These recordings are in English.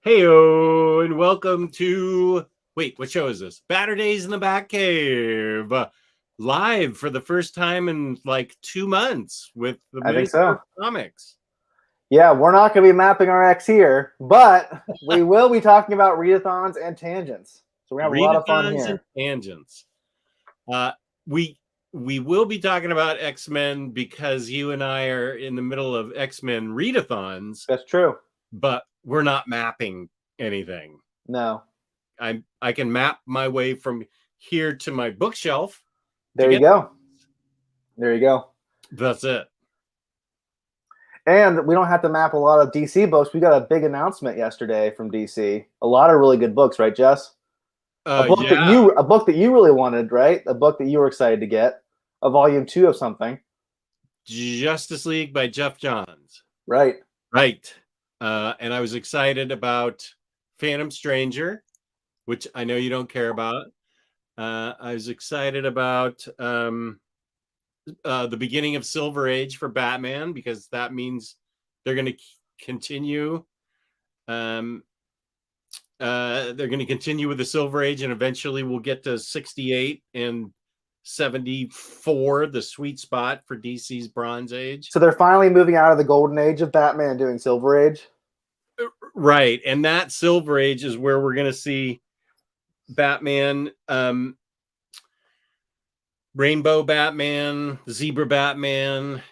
Heyo, and welcome to what show is this? Baturdays in the BatCave, live for the first time in like 2 months with the I think so. comics. Yeah, we're not going to be mapping our X here, but we will be talking about readathons and tangents. So we have a lot of fun here. And tangents. We will be talking about X-Men because you and I are in the middle of X-Men readathons. That's true. But we're not mapping anything. No. I can map my way from here to my bookshelf. There you go. There you go. That's it. And we don't have to map a lot of DC books. We got a big announcement yesterday from DC. A lot of really good books, right, Jess? A book that you really wanted, right? A book that you were excited to get. A volume 2 of something. Justice League by Jeff Johns. Right. Right. And I was excited about Phantom Stranger, which I know you don't care about. I was excited about the beginning of Silver Age for Batman, because that means they're going to continue. They're going to continue with the Silver Age, and eventually we'll get to 68 and 74, the sweet spot for DC's Bronze Age. So they're finally moving out of the Golden Age of Batman and doing Silver Age. Right. And that Silver Age is where we're going to see Batman, Rainbow Batman, Zebra Batman,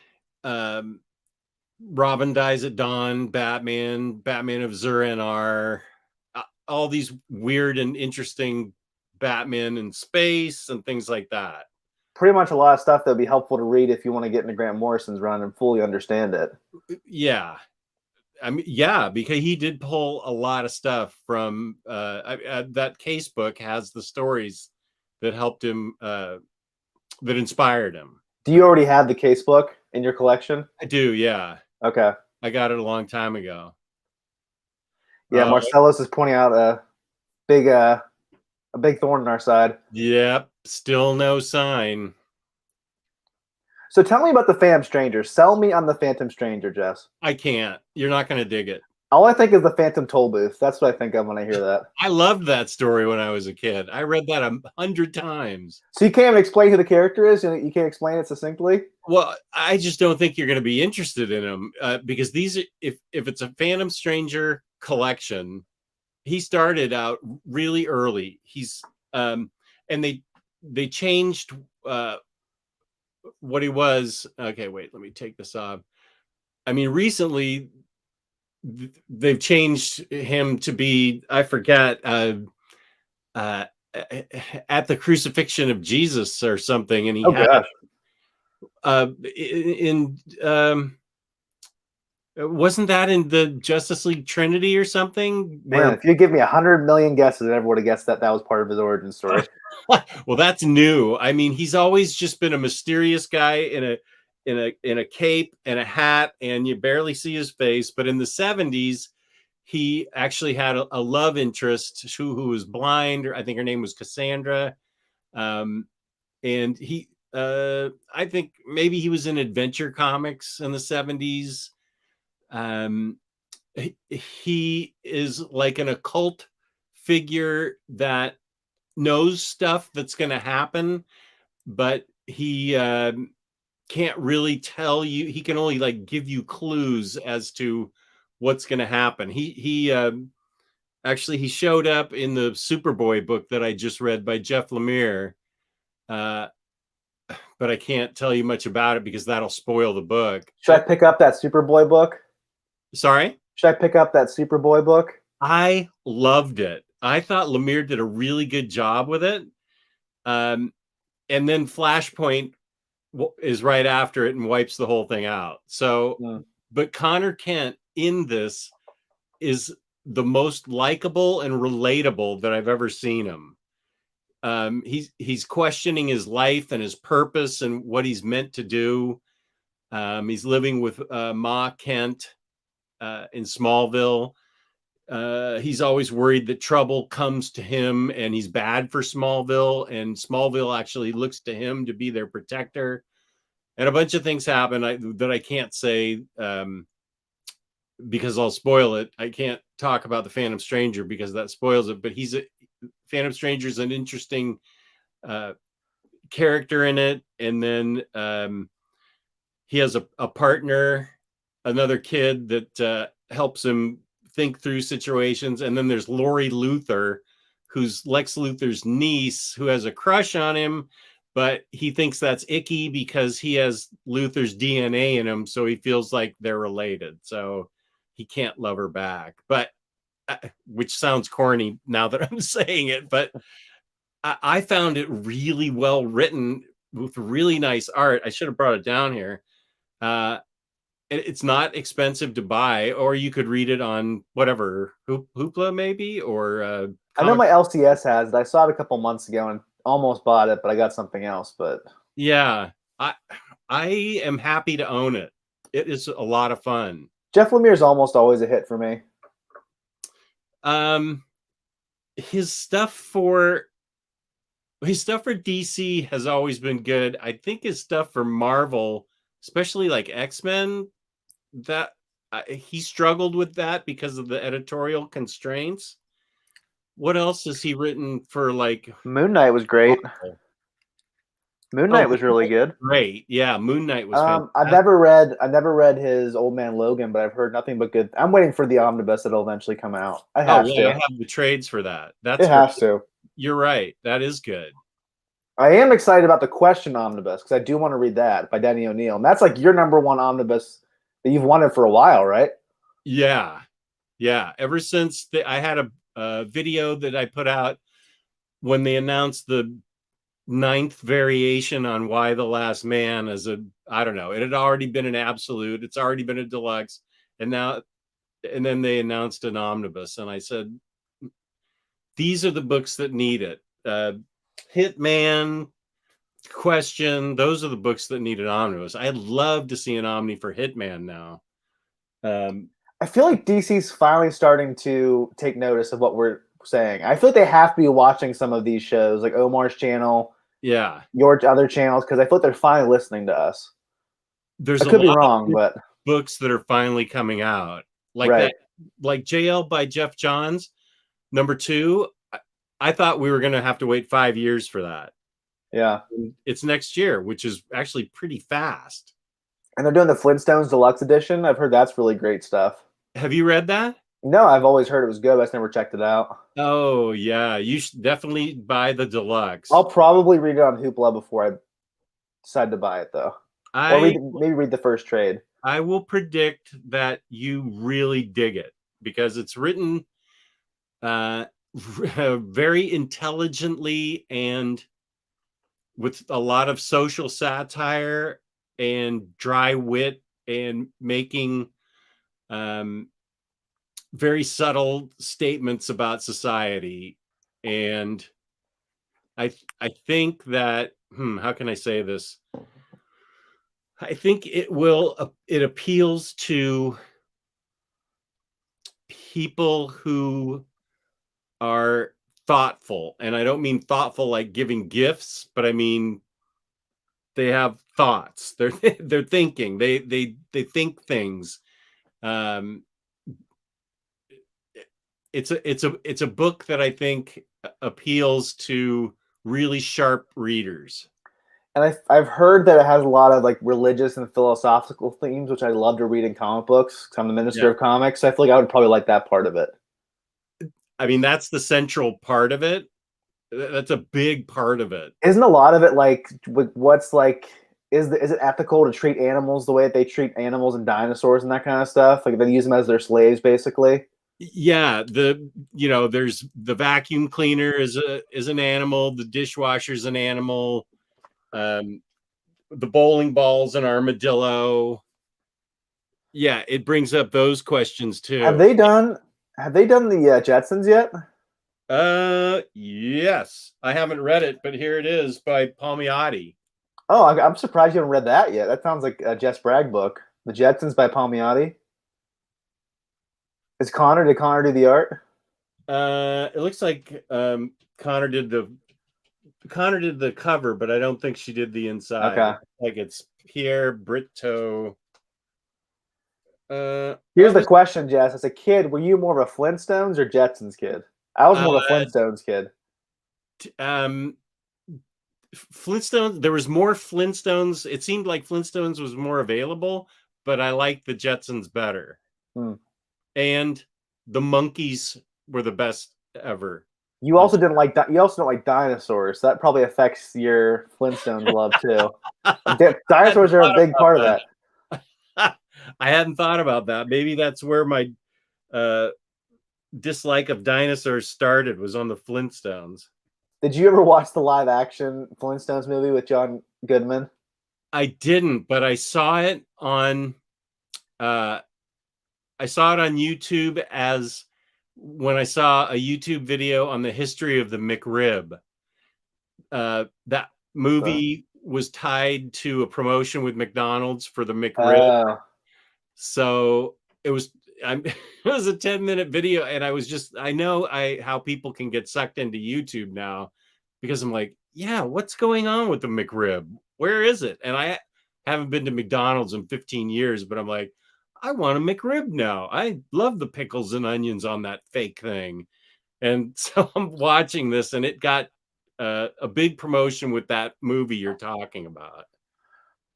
Robin Dies at Dawn Batman, Batman of Zur-En-Arrh, all these weird and interesting Batman in space and things like that. Pretty much a lot of stuff that would be helpful to read if you want to get into Grant Morrison's run and fully understand it. Yeah. I mean, yeah, because he did pull a lot of stuff from that case book has the stories that helped him, that inspired him. Do you already have the case book in your collection? I do, yeah. Okay. I got it a long time ago. Yeah, Marcellus is pointing out a big thorn in our side. Yep, still no sign. So tell me about the Phantom Stranger. Sell me on the Phantom Stranger, Jess. I can't. You're not going to dig it. All I think is the Phantom Toll Booth. That's what I think of when I hear that. I loved that story when I was a kid. I read that 100 times. So you can't even explain who the character is? You can't explain it succinctly? Well, I just don't think you're going to be interested in him because these, if it's a Phantom Stranger collection, he started out really early. He's and they changed what he was. Okay, wait, let me take this off. I mean, recently they've changed him to be, I forget, at the crucifixion of Jesus or something, and he wasn't that in the Justice League Trinity or something? Man, if you give me 100 million guesses, I never would have guessed that was part of his origin story. Well, that's new. I mean, he's always just been a mysterious guy in a cape and a hat, and you barely see his face. But in the 70s, he actually had a love interest who was blind, or I think her name was Cassandra. And he, I think maybe he was in Adventure Comics in the 70s. He is like an occult figure that knows stuff that's going to happen, but he can't really tell you. He can only like give you clues as to what's going to happen. He actually he showed up in the Superboy book that I just read by Jeff Lemire, but I can't tell you much about it because that'll spoil the book. Should I pick up that Superboy book? Sorry? Should I pick up that Superboy book? I loved it. I thought Lemire did a really good job with it. And then Flashpoint is right after it and wipes the whole thing out. So, but Connor Kent in this is the most likable and relatable that I've ever seen him. He's questioning his life and his purpose and what he's meant to do. He's living with Ma Kent in Smallville. He's always worried that trouble comes to him and he's bad for Smallville, and Smallville actually looks to him to be their protector, and a bunch of things happen that I can't say because I'll spoil it. I can't talk about the Phantom Stranger because that spoils it. But Phantom Stranger is an interesting character in it, and then he has a partner, another kid that helps him think through situations, and then there's Lori Luthor, who's Lex Luthor's niece, who has a crush on him, but he thinks that's icky because he has Luthor's DNA in him, so he feels like they're related, so he can't love her back. But which sounds corny now that I'm saying it, but I found it really well written with really nice art. I should have brought it down here. It's not expensive to buy, or you could read it on whatever, Hoopla maybe, or I know my LCS has it. I saw it a couple months ago and almost bought it, but I got something else. But yeah, I am happy to own it. It is a lot of fun. Jeff Lemire is almost always a hit for me. His stuff for DC has always been good. I think his stuff for Marvel, especially like X-Men, that he struggled with that because of the editorial constraints. What else has he written for? Like Moon Knight was great. Marvel? Moon Knight was really good. Great, yeah. Moon Knight was fantastic. I never read his Old Man Logan, but I've heard nothing but good. I'm waiting for the omnibus that'll eventually come out. I have to. I have the trades for that. It has to. You're right. That is good. I am excited about the Question omnibus because I do want to read that by Denny O'Neil, and that's like your #1 omnibus that you've wanted for a while, right? Yeah. Ever since I had a video that I put out when they announced the 9th variation on Why the Last Man as I don't know, it had already been an absolute, it's already been a deluxe, and then they announced an omnibus, and I said, these are the books that need it. Hitman, Question, those are the books that need an omnibus. I'd love to see an omni for Hitman now. I feel like DC's finally starting to take notice of what we're saying. I feel like they have to be watching some of these shows, like Omar's channel, your other channels, because I feel like they're finally listening to us. There's I could be wrong, but books that are finally coming out, like that, like JL by Jeff Johns, #2. I thought we were going to have to wait 5 years for that. Yeah, it's next year, which is actually pretty fast. And they're doing the Flintstones Deluxe Edition. I've heard that's really great stuff. Have you read that? No, I've always heard it was good. But I've never checked it out. Oh, yeah. You should definitely buy the deluxe. I'll probably read it on Hoopla before I decide to buy it, though. Or maybe read the first trade. I will predict that you really dig it because it's written very intelligently and with a lot of social satire and dry wit and making very subtle statements about society. And I think that, how can I say this? I think it appeals to people who are thoughtful. And I don't mean thoughtful like giving gifts, but I mean they have thoughts. They're thinking. They think things. It's a book that I think appeals to really sharp readers. And I've heard that it has a lot of like religious and philosophical themes, which I love to read in comic books. I'm the minister of comics. So I feel like I would probably like that part of it. I mean, that's the central part of it. That's a big part of it. Isn't a lot of it like what's like? Is it ethical to treat animals the way that they treat animals and dinosaurs and that kind of stuff? Like they use them as their slaves, basically. Yeah, there's the vacuum cleaner is an animal. The dishwasher's an animal. The bowling ball's an armadillo. Yeah, it brings up those questions too. Have they done the Jetsons yet? Yes. I haven't read it, but here it is by Palmiotti. Oh, I'm surprised you haven't read that yet. That sounds like a Jess Bragg book. The Jetsons by Palmiotti. Did Connor do the art? It looks like Connor did the cover, but I don't think she did the inside. Okay. Like it's Pierre Brito. Here's the question, Jess. As a kid, were you more of a Flintstones or Jetsons kid? I was more of a Flintstones kid. Flintstones. There was more Flintstones. It seemed like Flintstones was more available, but I liked the Jetsons better. And the monkeys were the best ever. You also didn't like dinosaurs. That probably affects your Flintstones love too. Dinosaurs are a big part of that. I hadn't thought about that. Maybe that's where my dislike of dinosaurs started, was on the Flintstones. Did you ever watch the live action Flintstones movie with John Goodman? I didn't, but I saw it on YouTube as when I saw a YouTube video on the history of the McRib. That movie was tied to a promotion with McDonald's for the McRib. So it was it was a 10-minute video, and I know how people can get sucked into YouTube now, because I'm like, yeah, what's going on with the McRib? Where is it? And I haven't been to McDonald's in 15 years, but I'm like, I want a McRib now. I love the pickles and onions on that fake thing. And so I'm watching this, and it got a big promotion with that movie you're talking about.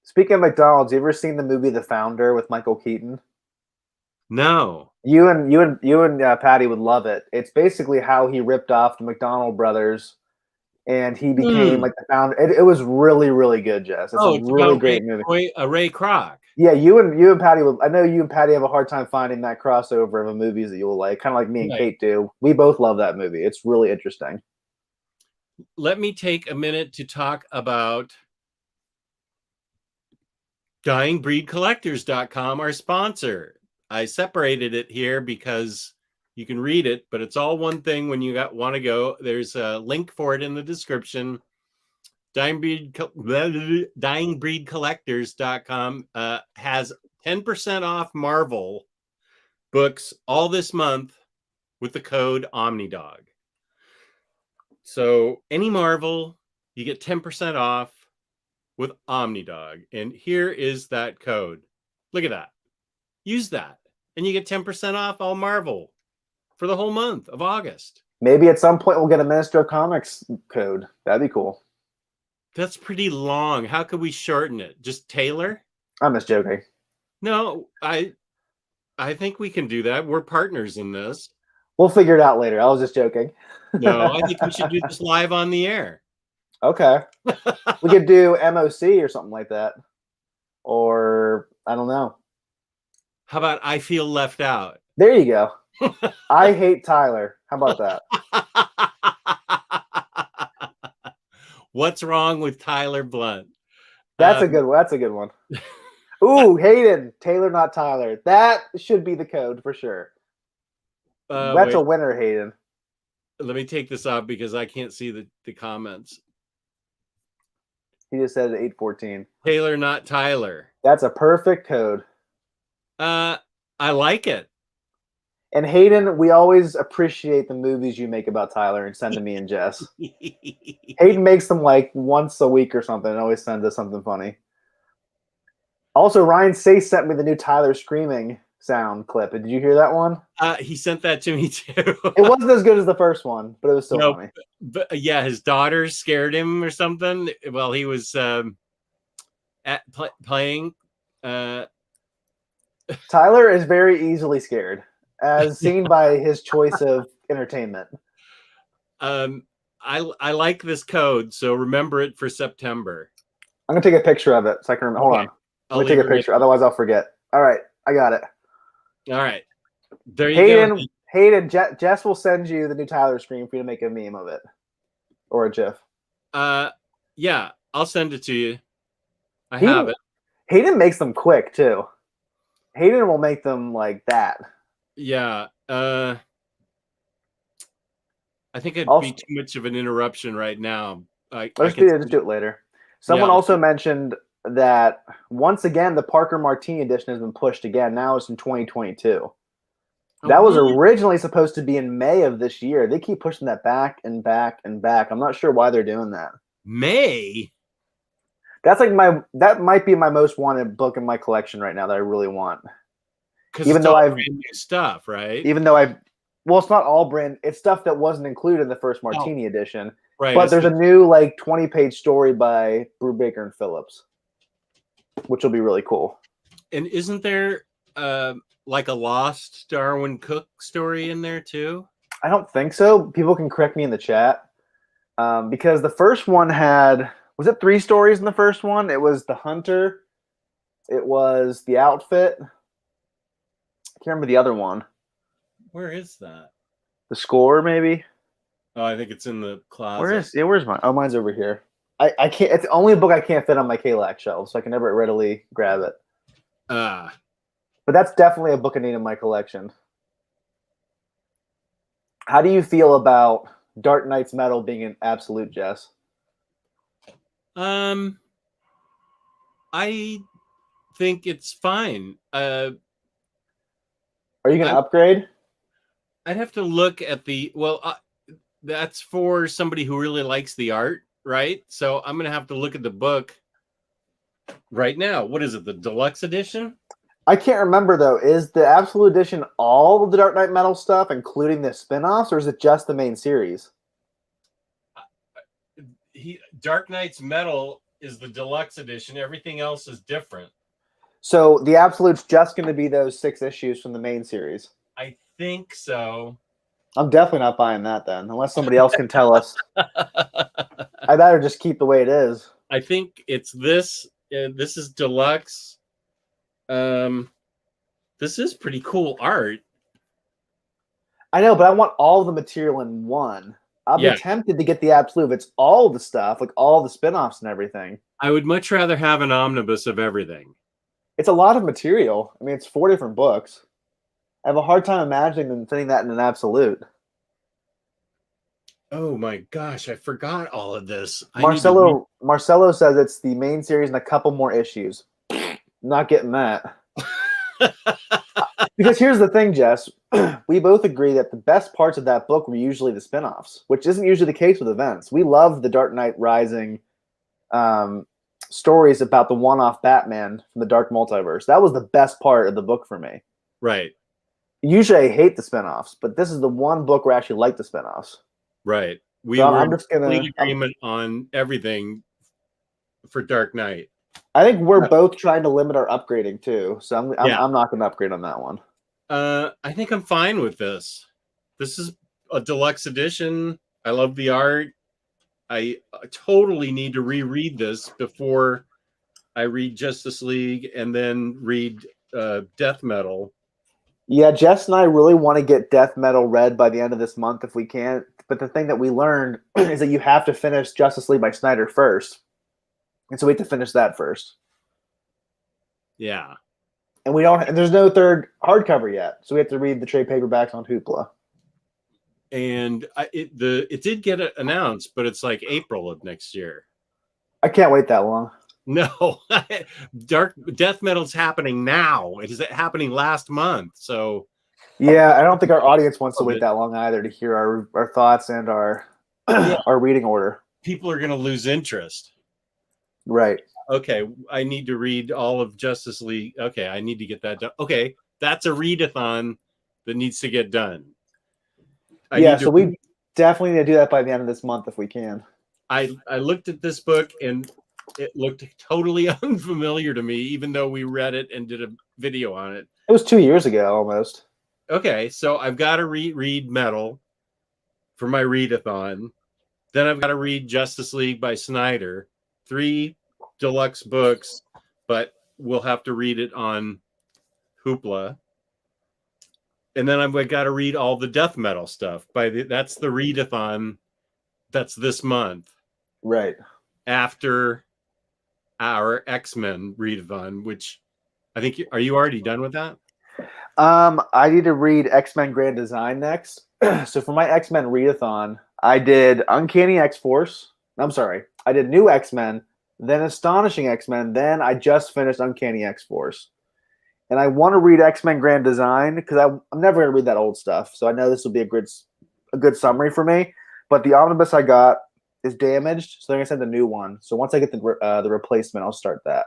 Speaking of McDonald's, you ever seen the movie The Founder with Michael Keaton? No. You and Patty would love it. It's basically how he ripped off the McDonald brothers, and he became like the founder. It was really, really good, Jess. It's a really great movie. Ray Kroc. Yeah, you and Patty would. I know you and Patty have a hard time finding that crossover of movies that you will like, kind of like me and Kate do. We both love that movie. It's really interesting. Let me take a minute to talk about DyingBreedCollectors.com, our sponsor. I separated it here because you can read it, but it's all one thing when you want to go. There's a link for it in the description. DyingBreedCollectors.com has 10% off Marvel books all this month with the code OmniDog. So any Marvel, you get 10% off with OmniDog. And here is that code. Look at that. Use that, and you get 10% off all Marvel for the whole month of August. Maybe at some point we'll get a Minister of Comics code. That'd be cool. That's pretty long. How could we shorten it? Just Taylor? I'm just joking. No, I think we can do that. We're partners in this. We'll figure it out later. I was just joking. No, I think we should do this live on the air. Okay. We could do MOC or something like that. Or, I don't know. How about I Feel Left Out? There you go. I Hate Tyler. How about that? What's wrong with Tyler Blunt? That's a good one. That's a good one. Ooh, Hayden. Taylor, not Tyler. That should be the code for sure. That's a winner, Hayden. Let me take this off because I can't see the comments. He just said 814. Taylor, not Tyler. That's a perfect code. I like it. And Hayden, we always appreciate the movies you make about Tyler and send to me and Jess. Hayden makes them like once a week or something and always sends us something funny. Also, Ryan Say sent me the new Tyler screaming sound clip. Did you hear that one? He sent that to me too. It wasn't as good as the first one, but it was still funny. But yeah, his daughter scared him or something while he was playing. Tyler is very easily scared, as seen by his choice of entertainment. I like this code, so remember it for September. I'm gonna take a picture of it so I can remember. Hold on. Let me take a picture, otherwise I'll forget. All right, I got it. All right. There you go. Hayden, Jess will send you the new Tyler screen for you to make a meme of it. Or a GIF. Yeah, I'll send it to you. I have it. Hayden makes them quick too. Hayden will make them like that. Yeah. I think it'd be too much of an interruption right now. Let's do it later. Someone also mentioned that once again the Parker Martini edition has been pushed again. Now it's in 2022. That was originally supposed to be in May of this year. They keep pushing that back and back and back. I'm not sure why they're doing that. May? That's like that might be my most wanted book in my collection right now that I really want. Because it's all brand new stuff, right? Well, it's not all brand. It's stuff that wasn't included in the first Martini edition. Right. But there's a new 20-page story by Brubaker and Phillips, which will be really cool. And isn't there a lost Darwin Cook story in there too? I don't think so. People can correct me in the chat. Because the first one was it 3 stories in the first one? It was the hunter. It was the outfit. I can't remember the other one. Where is that? The score, maybe? Oh, I think it's in the closet. Where's mine? Oh, mine's over here. I can't. It's only a book I can't fit on my KLAC shelf, so I can never readily grab it. But that's definitely a book I need in my collection. How do you feel about Dark Knight's Metal being an absolute, Jess? I think it's fine. Are you going to upgrade? I'd have to look at that's for somebody who really likes the art, right? So I'm going to have to look at the book right now. What is it, the deluxe edition? I can't remember, though. Is the Absolute Edition all of the Dark Knight Metal stuff, including the spin-offs, or is it just the main series? Dark Knight's Metal is the deluxe edition. Everything else is different. So the Absolute's just going to be those 6 issues from the main series? I think so. I'm definitely not buying that then, unless somebody else can tell us. I'd rather just keep the way it is. I think it's this. This is deluxe. This is pretty cool art. I know, but I want all the material in one. I'll be tempted to get the Absolute if it's all the stuff, like all the spin-offs and everything. I would much rather have an omnibus of everything. It's a lot of material. I mean, it's 4 different books. I have a hard time imagining them fitting that in an Absolute. Oh my gosh, I forgot all of this. Marcelo says it's the main series and a couple more issues. Not getting that. Because here's the thing, Jess. We both agree that the best parts of that book were usually the spin-offs, which isn't usually the case with events. We love the Dark Knight Rising stories about the one-off Batman from the Dark Multiverse. That was the best part of the book for me. Right. Usually I hate the spin-offs, but this is the one book where I actually like the spin-offs. Right. We were in agreement on everything for Dark Knight. I think we're both trying to limit our upgrading too, so I'm not going to upgrade on that one. I think I'm fine with this. This is a deluxe edition. I love the art. I totally need to reread this before I read Justice League and then read Death Metal. Yeah, Jess and I really want to get Death Metal read by the end of this month if we can. But the thing that we learned is that you have to finish Justice League by Snyder first. And so we have to finish that first. Yeah. And there's no third hardcover yet. So we have to read the trade paperbacks on Hoopla. And it did get announced, but it's like April of next year. I can't wait that long. No. Death Metal's happening now. It is happening last month. So yeah, I don't think our audience wants to wait that long either to hear our thoughts and our our reading order. People are going to lose interest. Right. Okay, I need to read all of Justice League. Okay, I need to get that done. Okay, that's a readathon that needs to get done. So we definitely need to do that by the end of this month if we can. I looked at this book and it looked totally unfamiliar to me, even though we read it and did a video on it. It was 2 years ago almost. Okay, so I've got to read Metal for my readathon. Then I've got to read Justice League by Snyder. 3 deluxe books, but we'll have to read it on Hoopla. And then I've got to read all the Death Metal stuff. That's the readathon. That's this month. Right. After our X-Men readathon, which I think, are you already done with that? I need to read X-Men Grand Design next. So for my X-Men readathon, I did Uncanny X-Force. I'm sorry. I did New X-Men, then Astonishing X-Men, then I just finished Uncanny X-Force. And I want to read X-Men Grand Design because I'm never going to read that old stuff. So I know this will be a good summary for me. But the omnibus I got is damaged, so they're going to send a new one. So once I get the replacement, I'll start that.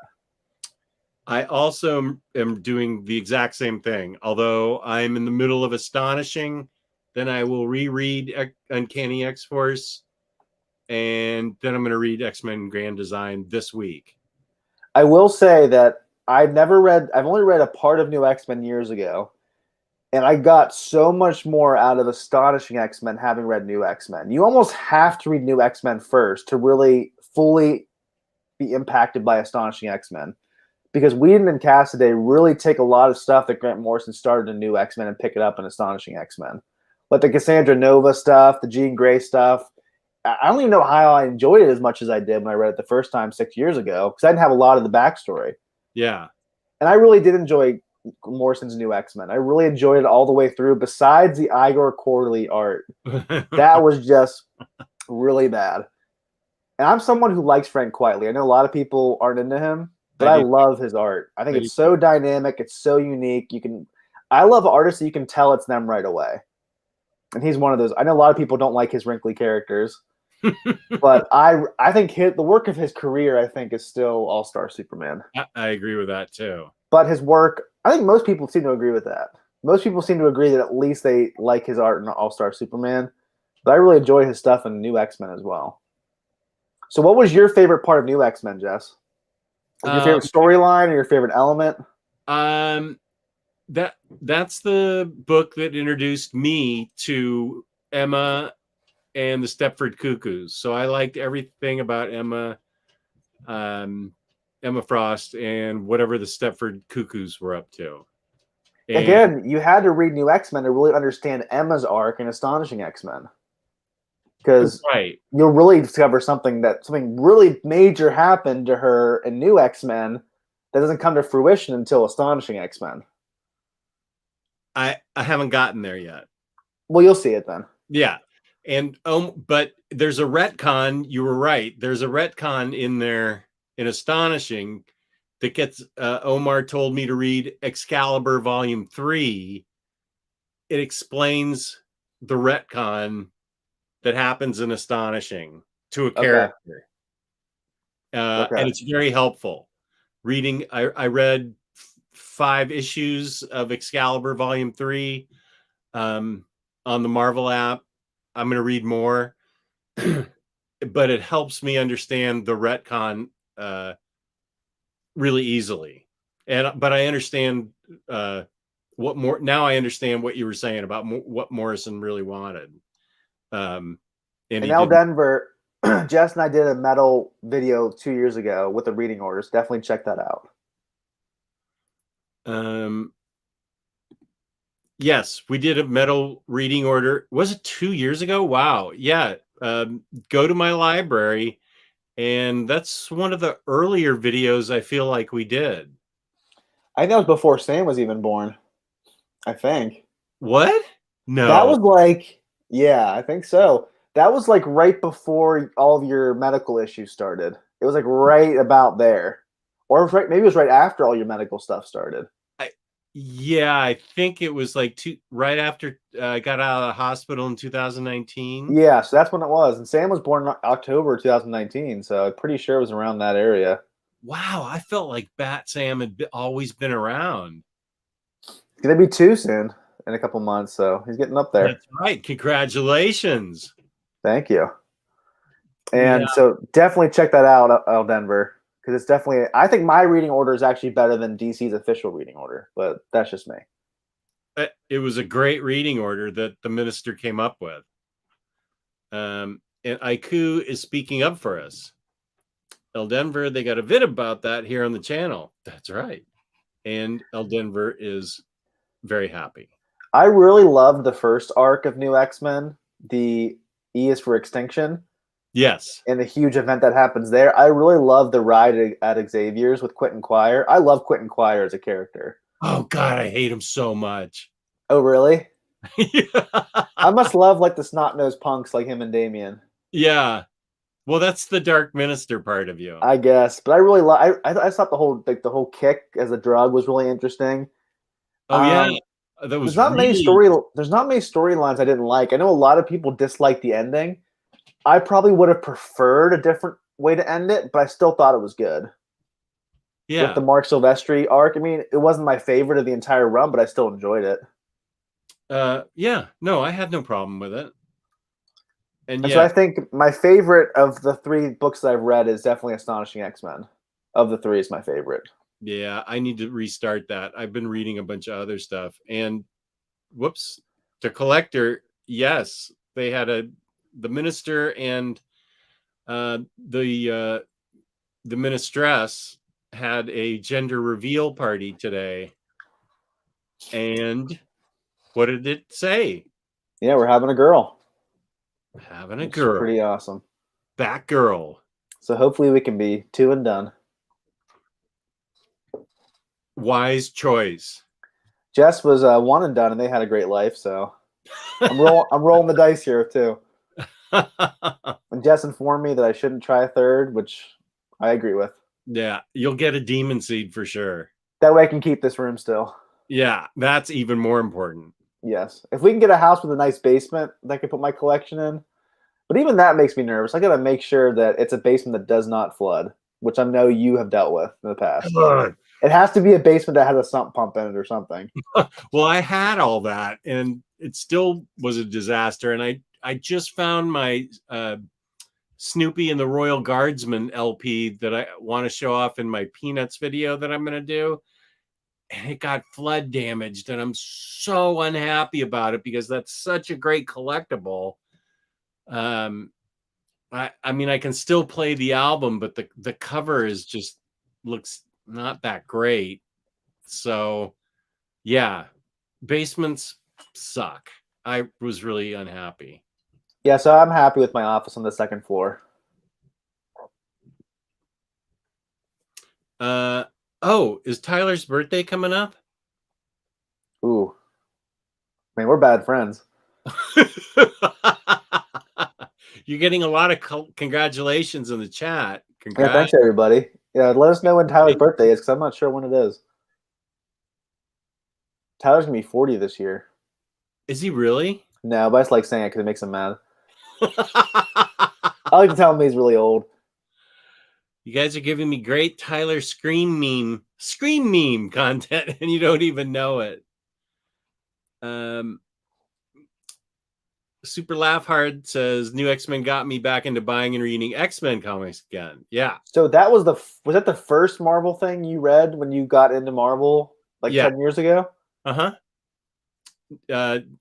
I also am doing the exact same thing. Although I'm in the middle of Astonishing, then I will reread Uncanny X-Force, and then I'm going to read X-Men Grand Design this week. I will say that I've only read a part of New X-Men years ago, and I got so much more out of Astonishing X-Men having read New X-Men. You almost have to read New X-Men first to really fully be impacted by Astonishing X-Men. Because Whedon and Cassaday really take a lot of stuff that Grant Morrison started in New X-Men and pick it up in Astonishing X-Men. Like the Cassandra Nova stuff, the Jean Grey stuff. I don't even know how I enjoyed it as much as I did when I read it the first time 6 years ago, because I didn't have a lot of the backstory. Yeah. And I really did enjoy Morrison's New X-Men. I really enjoyed it all the way through, besides the Igor Quarterly art. That was just really bad. And I'm someone who likes Frank Quitely. I know a lot of people aren't into him, but I love his art. I think it's so dynamic. It's so unique. I love artists that you can tell it's them right away. And he's one of those. I know a lot of people don't like his wrinkly characters, but I think the work of his career, I think, is still All-Star Superman. I agree with that too. But his work, I think most people seem to agree with that. Most people seem to agree that at least they like his art in All-Star Superman. But I really enjoy his stuff in New X-Men as well. So what was your favorite part of New X-Men, Jess? Your favorite storyline or your favorite element? That's the book that introduced me to Emma and the Stepford Cuckoos. So I liked everything about Emma Frost and whatever the Stepford Cuckoos were up to. And again, you had to read New X-Men to really understand Emma's arc in Astonishing X-Men. Because you'll really discover something really major happened to her in New X-Men that doesn't come to fruition until Astonishing X-Men. I haven't gotten there yet. Well, you'll see it then. Yeah. And but there's a retcon. You were right. There's a retcon in there in Astonishing that gets Omar told me to read Excalibur Volume 3. It explains the retcon that happens in Astonishing to a character. And it's very helpful. Reading, I read 5 issues of Excalibur Volume 3 on the Marvel app. I'm going to read more, but it helps me understand the retcon really easily. But I understand now I understand what you were saying about what Morrison really wanted. And Al Denver, Jess and I did a metal video 2 years ago with the reading orders. Definitely check that out. Yes, we did a metal reading order. Was it 2 years ago? Wow. Yeah. Go to my library, and that's one of the earlier videos I feel like we did. I think that was before Sam was even born. I think. What? No. That was yeah, I think so. That was right before all of your medical issues started. It was right about there. Or maybe it was right after all your medical stuff started. Yeah, I think it was right after I got out of the hospital in 2019. Yeah, so that's when it was. And Sam was born in October 2019, so I'm pretty sure it was around that area. Wow, I felt like Bat Sam had always been around. It's going to be 2 soon, in a couple months, so he's getting up there. That's right. Congratulations. Thank you. And so definitely check that out, Al Denver. Because it's definitely, I think my reading order is actually better than DC's official reading order, but that's just me. It was a great reading order that the minister came up with. And Aiku is speaking up for us. El Denver, they got a vid about that here on the channel. That's right. And El Denver is very happy. I really loved the first arc of New X-Men. The E is for Extinction. Yes. And the huge event that happens there. I really love the ride at Xavier's with Quentin Quire. I love Quentin Quire as a character. Oh, God, I hate him so much. Oh, really? Yeah. I must love the snot-nosed punks like him and Damien. Yeah. Well, that's the Dark Minister part of you. I guess. But I really love I thought the whole kick as a drug was really interesting. Oh, yeah. That was there's not many storylines I didn't like. I know a lot of people dislike the ending. I probably would have preferred a different way to end it, but I still thought it was good. with the Mark Silvestri arc. I mean, it wasn't my favorite of the entire run, but I still enjoyed it. Yeah, no, I had no problem with it. And so I think my favorite of the 3 books that I've read is definitely Astonishing X-Men. Of the 3 is my favorite. Yeah, I need to restart that. I've been reading a bunch of other stuff. And whoops, to Collector, yes, they had the Minister and the Ministress had a gender reveal party today. And what did it say? Yeah, we're having a girl. Having a girl. Pretty awesome. Batgirl. So hopefully we can be 2 and done. Wise choice. Jess was 1 and done, and they had a great life. So I'm rolling the dice here too. And Jess informed me that I shouldn't try a 3rd, which I agree with. Yeah, you'll get a demon seed for sure. That way I can keep this room still. Yeah, that's even more important. Yes. If we can get a house with a nice basement that I can put my collection in. But even that makes me nervous. I got to make sure that it's a basement that does not flood, which I know you have dealt with in the past. It has to be a basement that has a sump pump in it or something. Well, I had all that, and it still was a disaster. And I just found my Snoopy and the Royal Guardsman LP that I want to show off in my Peanuts video that I'm going to do. And it got flood damaged, and I'm so unhappy about it because that's such a great collectible. I mean, I can still play the album, but the cover is just looks not that great. So, yeah, basements suck. I was really unhappy. Yeah, so I'm happy with my office on the 2nd floor. Oh, is Tyler's birthday coming up? Ooh. I mean, we're bad friends. You're getting a lot of congratulations in the chat. Yeah, thanks, everybody. Yeah, let us know when Tyler's birthday is, because I'm not sure when it is. Tyler's going to be 40 this year. Is he really? No, but I just like saying it because it makes him mad. I like to tell him he's really old. You guys are giving me great Tyler scream meme content, and you don't even know it. Super Laugh Hard says New X-Men got me back into buying and reading X-Men comics again. Yeah. So that was that the first Marvel thing you read when you got into Marvel 10 years ago? Uh-huh.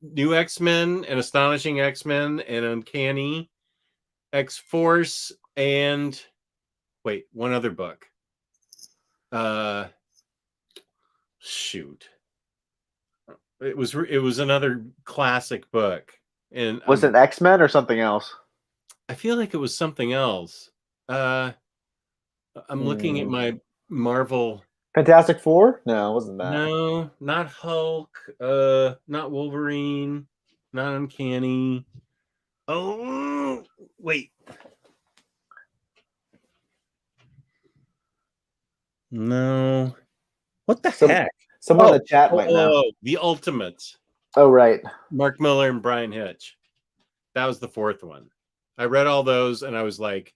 New X-Men and Astonishing X-Men and Uncanny X-Force and wait, one other book. Shoot. It was another classic book. And was it X-Men or something else? I feel like it was something else. I'm looking at my Marvel. Fantastic Four? No, it wasn't that. No, not Hulk. Not Wolverine. Not Uncanny. Oh, wait. No. What the heck? Someone in the chat might know. Oh, The Ultimates. Oh, right. Mark Miller and Brian Hitch. That was the 4th one. I read all those, and I was like,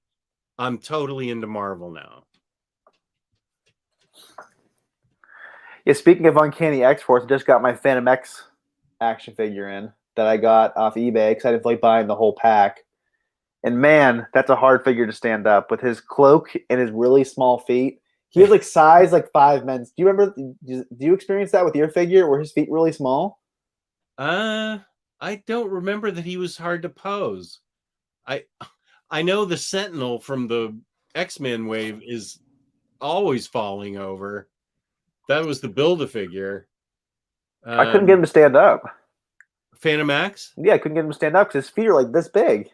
I'm totally into Marvel now. Yeah, speaking of Uncanny X-Force, I just got my Phantom X action figure in that I got off eBay because I didn't like buying the whole pack. And man, that's a hard figure to stand up with his cloak and his really small feet. He has size 5 men's. Do you remember? Do you experience that with your figure? Were his feet really small? I don't remember that he was hard to pose. I know the Sentinel from the X-Men wave is always falling over. That was the Build-A-Figure. I couldn't get him to stand up. Phantom X? Yeah, I couldn't get him to stand up because his feet are this big.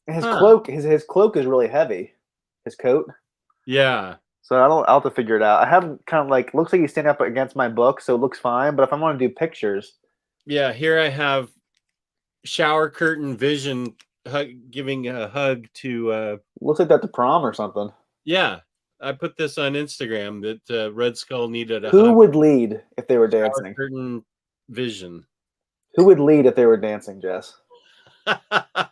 And his cloak, his cloak is really heavy. His coat. Yeah. So I'll have to figure it out. I haven't looks like he's standing up against my book, so it looks fine. But if I want to do pictures. Yeah, here I have Shower Curtain Vision giving a hug to... looks like that to prom or something. Yeah. I put this on Instagram that Red Skull needed a Who hug. would lead if they were dancing? Shower Curtain Vision. Who would lead if they were dancing, Jess? It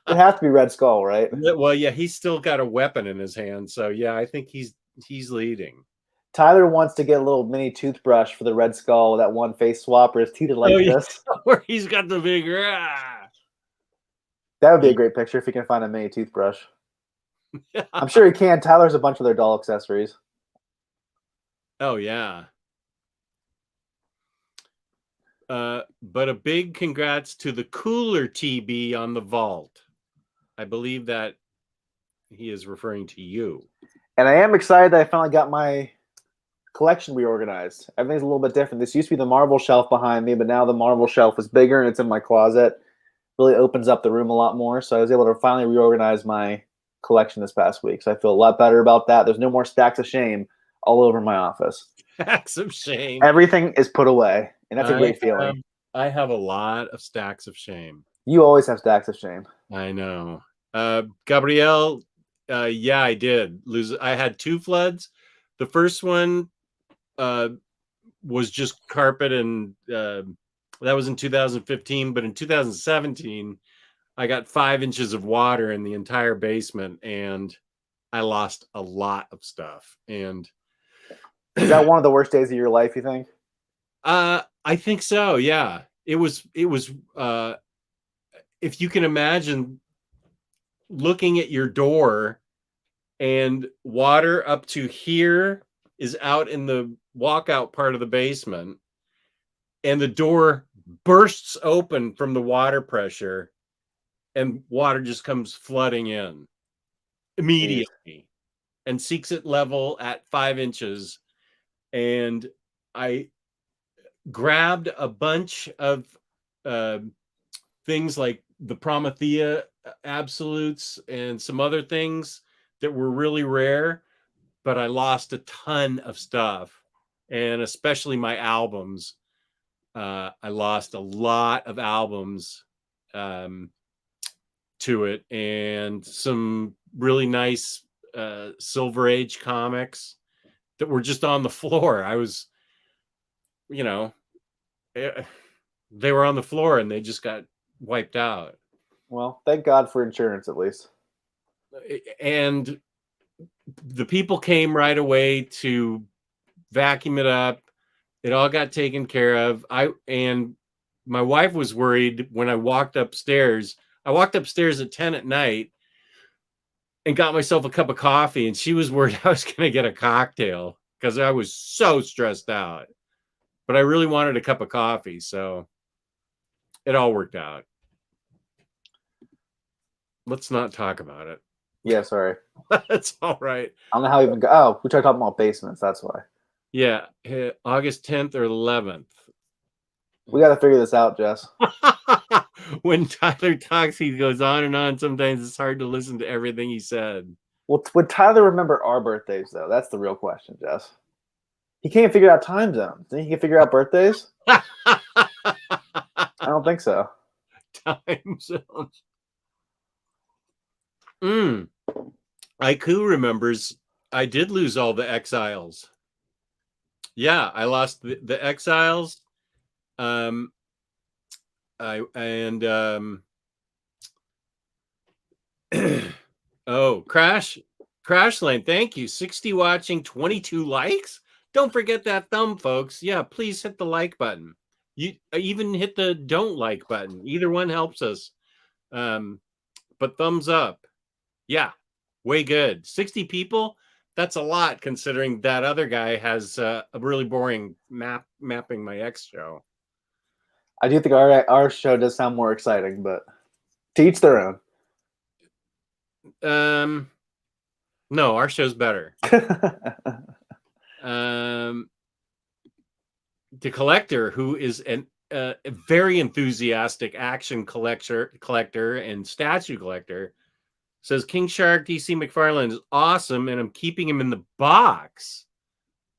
has to be Red Skull, right? Well, yeah, he's still got a weapon in his hand, so yeah, I think he's leading. Tyler wants to get a little mini toothbrush for the Red Skull, that one face swap where his teeth are like this. Where he's got the big. That would be a great picture if he can find a mini toothbrush. I'm sure he can. Tyler's a bunch of their doll accessories. Oh, yeah. But a big congrats to the cooler TB on the vault. I believe that he is referring to you. And I am excited that I finally got my collection reorganized. Everything's a little bit different. This used to be the Marvel shelf behind me, but now the Marvel shelf is bigger and it's in my closet. Really opens up the room a lot more. So I was able to finally reorganize my collection this past week. So I feel a lot better about that. There's no more stacks of shame all over my office. Stacks of shame. Everything is put away. And that's a great feeling. I have a lot of stacks of shame. You always have stacks of shame. I know. Gabrielle, yeah, I did lose. I had 2 floods. The first one was just carpet, and that was in 2015. But in 2017, I got 5 inches of water in the entire basement, and I lost a lot of stuff. And is that one of the worst days of your life, you think? I think so. Yeah, it was. If you can imagine looking at your door and water up to here is out in the walkout part of the basement, and the door bursts open from the water pressure, and water just comes flooding in immediately and seeks it level at 5 inches. And I grabbed a bunch of things like the Promethea absolutes and some other things that were really rare, but I lost a ton of stuff, and especially my albums. I lost a lot of albums to it, and some really nice Silver Age comics that were just on the floor. I was, they were on the floor and they just got wiped out. Well, thank God for insurance, at least. And the people came right away to vacuum it up. It all got taken care of. And my wife was worried when I walked upstairs. I walked upstairs at 10 at night and got myself a cup of coffee, and she was worried I was going to get a cocktail because I was so stressed out. But I really wanted a cup of coffee, so it all worked out. Let's not talk about it. Yeah, sorry. That's all right. I don't know how we even go. Oh, we tried talking about basements. That's why. Yeah, August 10th or 11th. We got to figure this out, Jess. When Tyler talks, he goes on and on. Sometimes it's hard to listen to everything he said. Well, would Tyler remember our birthdays, though? That's the real question, Jess. He can't figure out time zones. Think he can figure out birthdays? I don't think so. Time zones. Aiku remembers I did lose all the exiles. Yeah, I lost the exiles. Oh, Crash Lane, thank you. 60 watching, 22 likes. Don't forget that thumb, folks. Yeah, please hit the like button. You even hit the don't like button. Either one helps us. But thumbs up. Yeah, way good. 60 people. That's a lot considering that other guy has a really boring mapping my X show. I do think our show does sound more exciting, but to each their own. No, our show's better. The collector, who is a very enthusiastic action collector and statue collector, says King Shark DC McFarlane is awesome, and I'm keeping him in the box.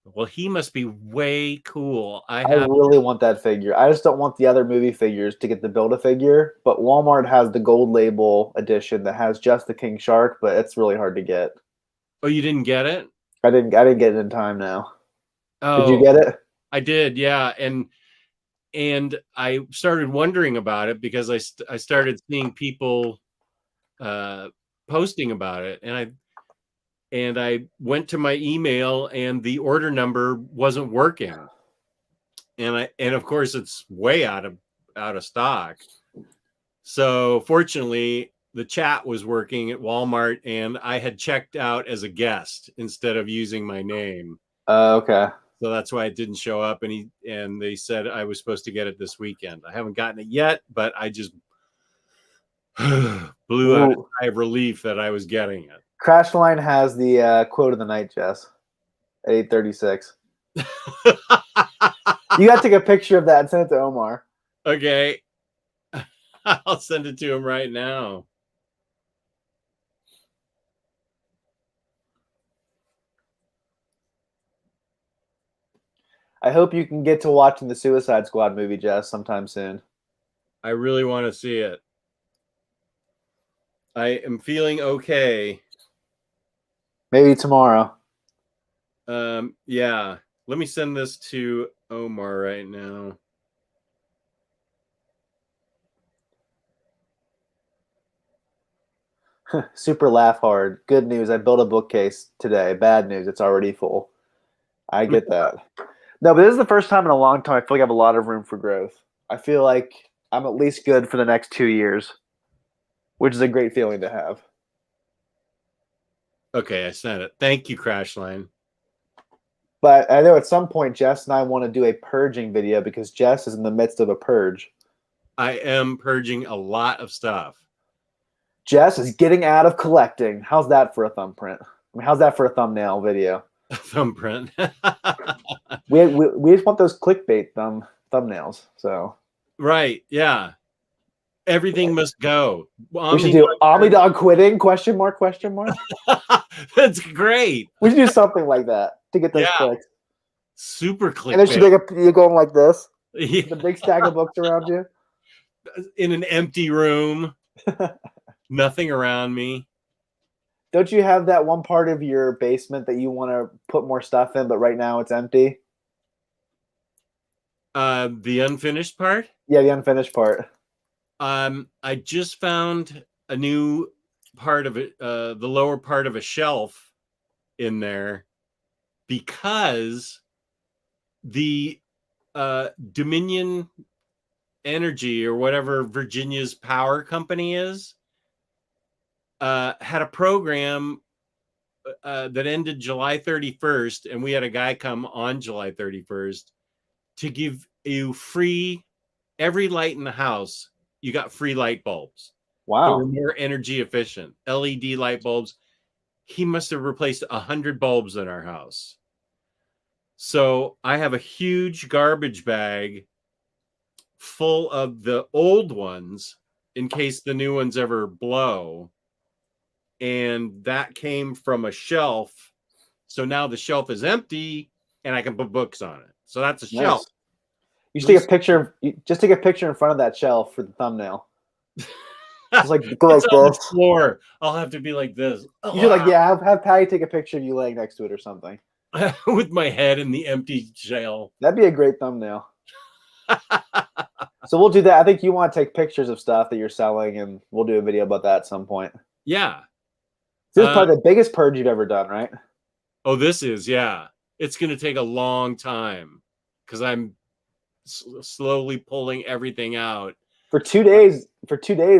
Well, he must be way cool. I really want that figure. I just don't want the other movie figures to get the Build-A-Figure, but Walmart has the gold label edition that has just the King Shark, but it's really hard to get. Oh, you didn't get it? I didn't get it in time now. Oh, did you get it? I did, yeah. And I started wondering about it because I started seeing people posting about it, and and I went to my email and the order number wasn't working. And of course it's way out of stock. So fortunately the chat was working at Walmart and I had checked out as a guest instead of using my name. Okay. So that's why it didn't show up. And they said I was supposed to get it this weekend. I haven't gotten it yet, but I just blew out a sigh of relief that I was getting it. Crashline has the quote of the night, Jess, at 8:36. You got to take a picture of that and send it to Omar. Okay. I'll send it to him right now. I hope you can get to watching the Suicide Squad movie, Jess, sometime soon. I really want to see it. I am feeling okay. Maybe tomorrow. Yeah. Let me send this to Omar right now. Super laugh hard. Good news. I built a bookcase today. Bad news. It's already full. I get that. No, but this is the first time in a long time I feel like I have a lot of room for growth. I feel like I'm at least good for the next 2 years, which is a great feeling to have. Okay, I sent it. Thank you, Crashline. But I know at some point Jess and I want to do a purging video because Jess is in the midst of a purge. I am purging a lot of stuff. Jess is getting out of collecting. How's that for a thumbprint? I mean, how's that for a thumbnail video? Thumbprint. we just want those clickbait thumbnails. So right, yeah. Everything must go. We should do OmniDog quitting? Question mark? Question mark? That's great. We should do something like that to get those clicks. Super clickbait. And then should you're going like this. Yeah. The big stack of books around you. In an empty room. Nothing around me. Don't you have that one part of your basement that you want to put more stuff in, but right now it's empty? The unfinished part? Yeah, the unfinished part. I just found a new part of it, the lower part of a shelf in there, because the Dominion Energy or whatever Virginia's power company is, had a program that ended July 31st, and we had a guy come on July 31st to give you free, every light in the house, you got free light bulbs. Wow. That were more energy efficient, LED light bulbs. He must have replaced 100 bulbs in our house. So I have a huge garbage bag full of the old ones in case the new ones ever blow. And that came from a shelf. So now the shelf is empty and I can put books on it. So that's a shelf. You should take a picture. Just take a picture in front of that shelf for the thumbnail. Just like go like this. On the floor. I'll have to be like this. You should have Patty take a picture of you laying next to it or something. With my head in the empty shell. That'd be a great thumbnail. So we'll do that. I think you want to take pictures of stuff that you're selling, and we'll do a video about that at some point. Yeah. This is probably the biggest purge you've ever done, right? Oh, this is, yeah. It's going to take a long time because I'm slowly pulling everything out. For 2 days,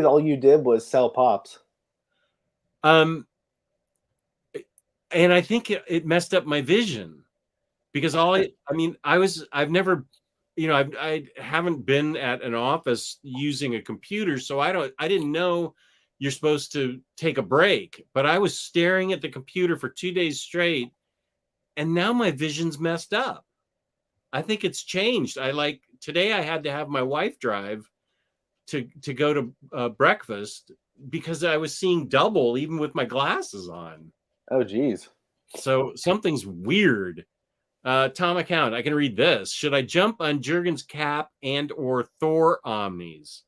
all you did was sell pops. And I think it messed up my vision because I've never, I haven't been at an office using a computer. So I didn't know you're supposed to take a break, but I was staring at the computer for 2 days straight. And now my vision's messed up. I think it's changed. Today I had to have my wife drive to go to breakfast because I was seeing double even with my glasses on. Oh, geez. So something's weird. Tom Account, I can read this. Should I jump on Jurgen's Cap and or Thor Omnis?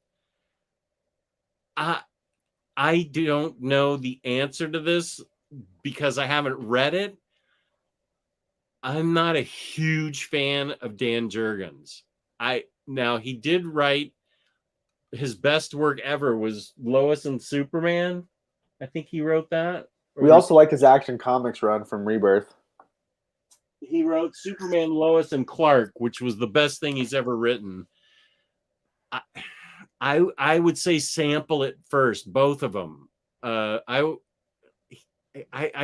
I don't know the answer to this because I haven't read it. I'm not a huge fan of Dan Jurgens. Now he did write, his best work ever was Lois and Superman. I think he wrote that. We also like his Action Comics run from Rebirth. He wrote Superman, Lois, and Clark, which was the best thing he's ever written. I would say sample it first, both of them. I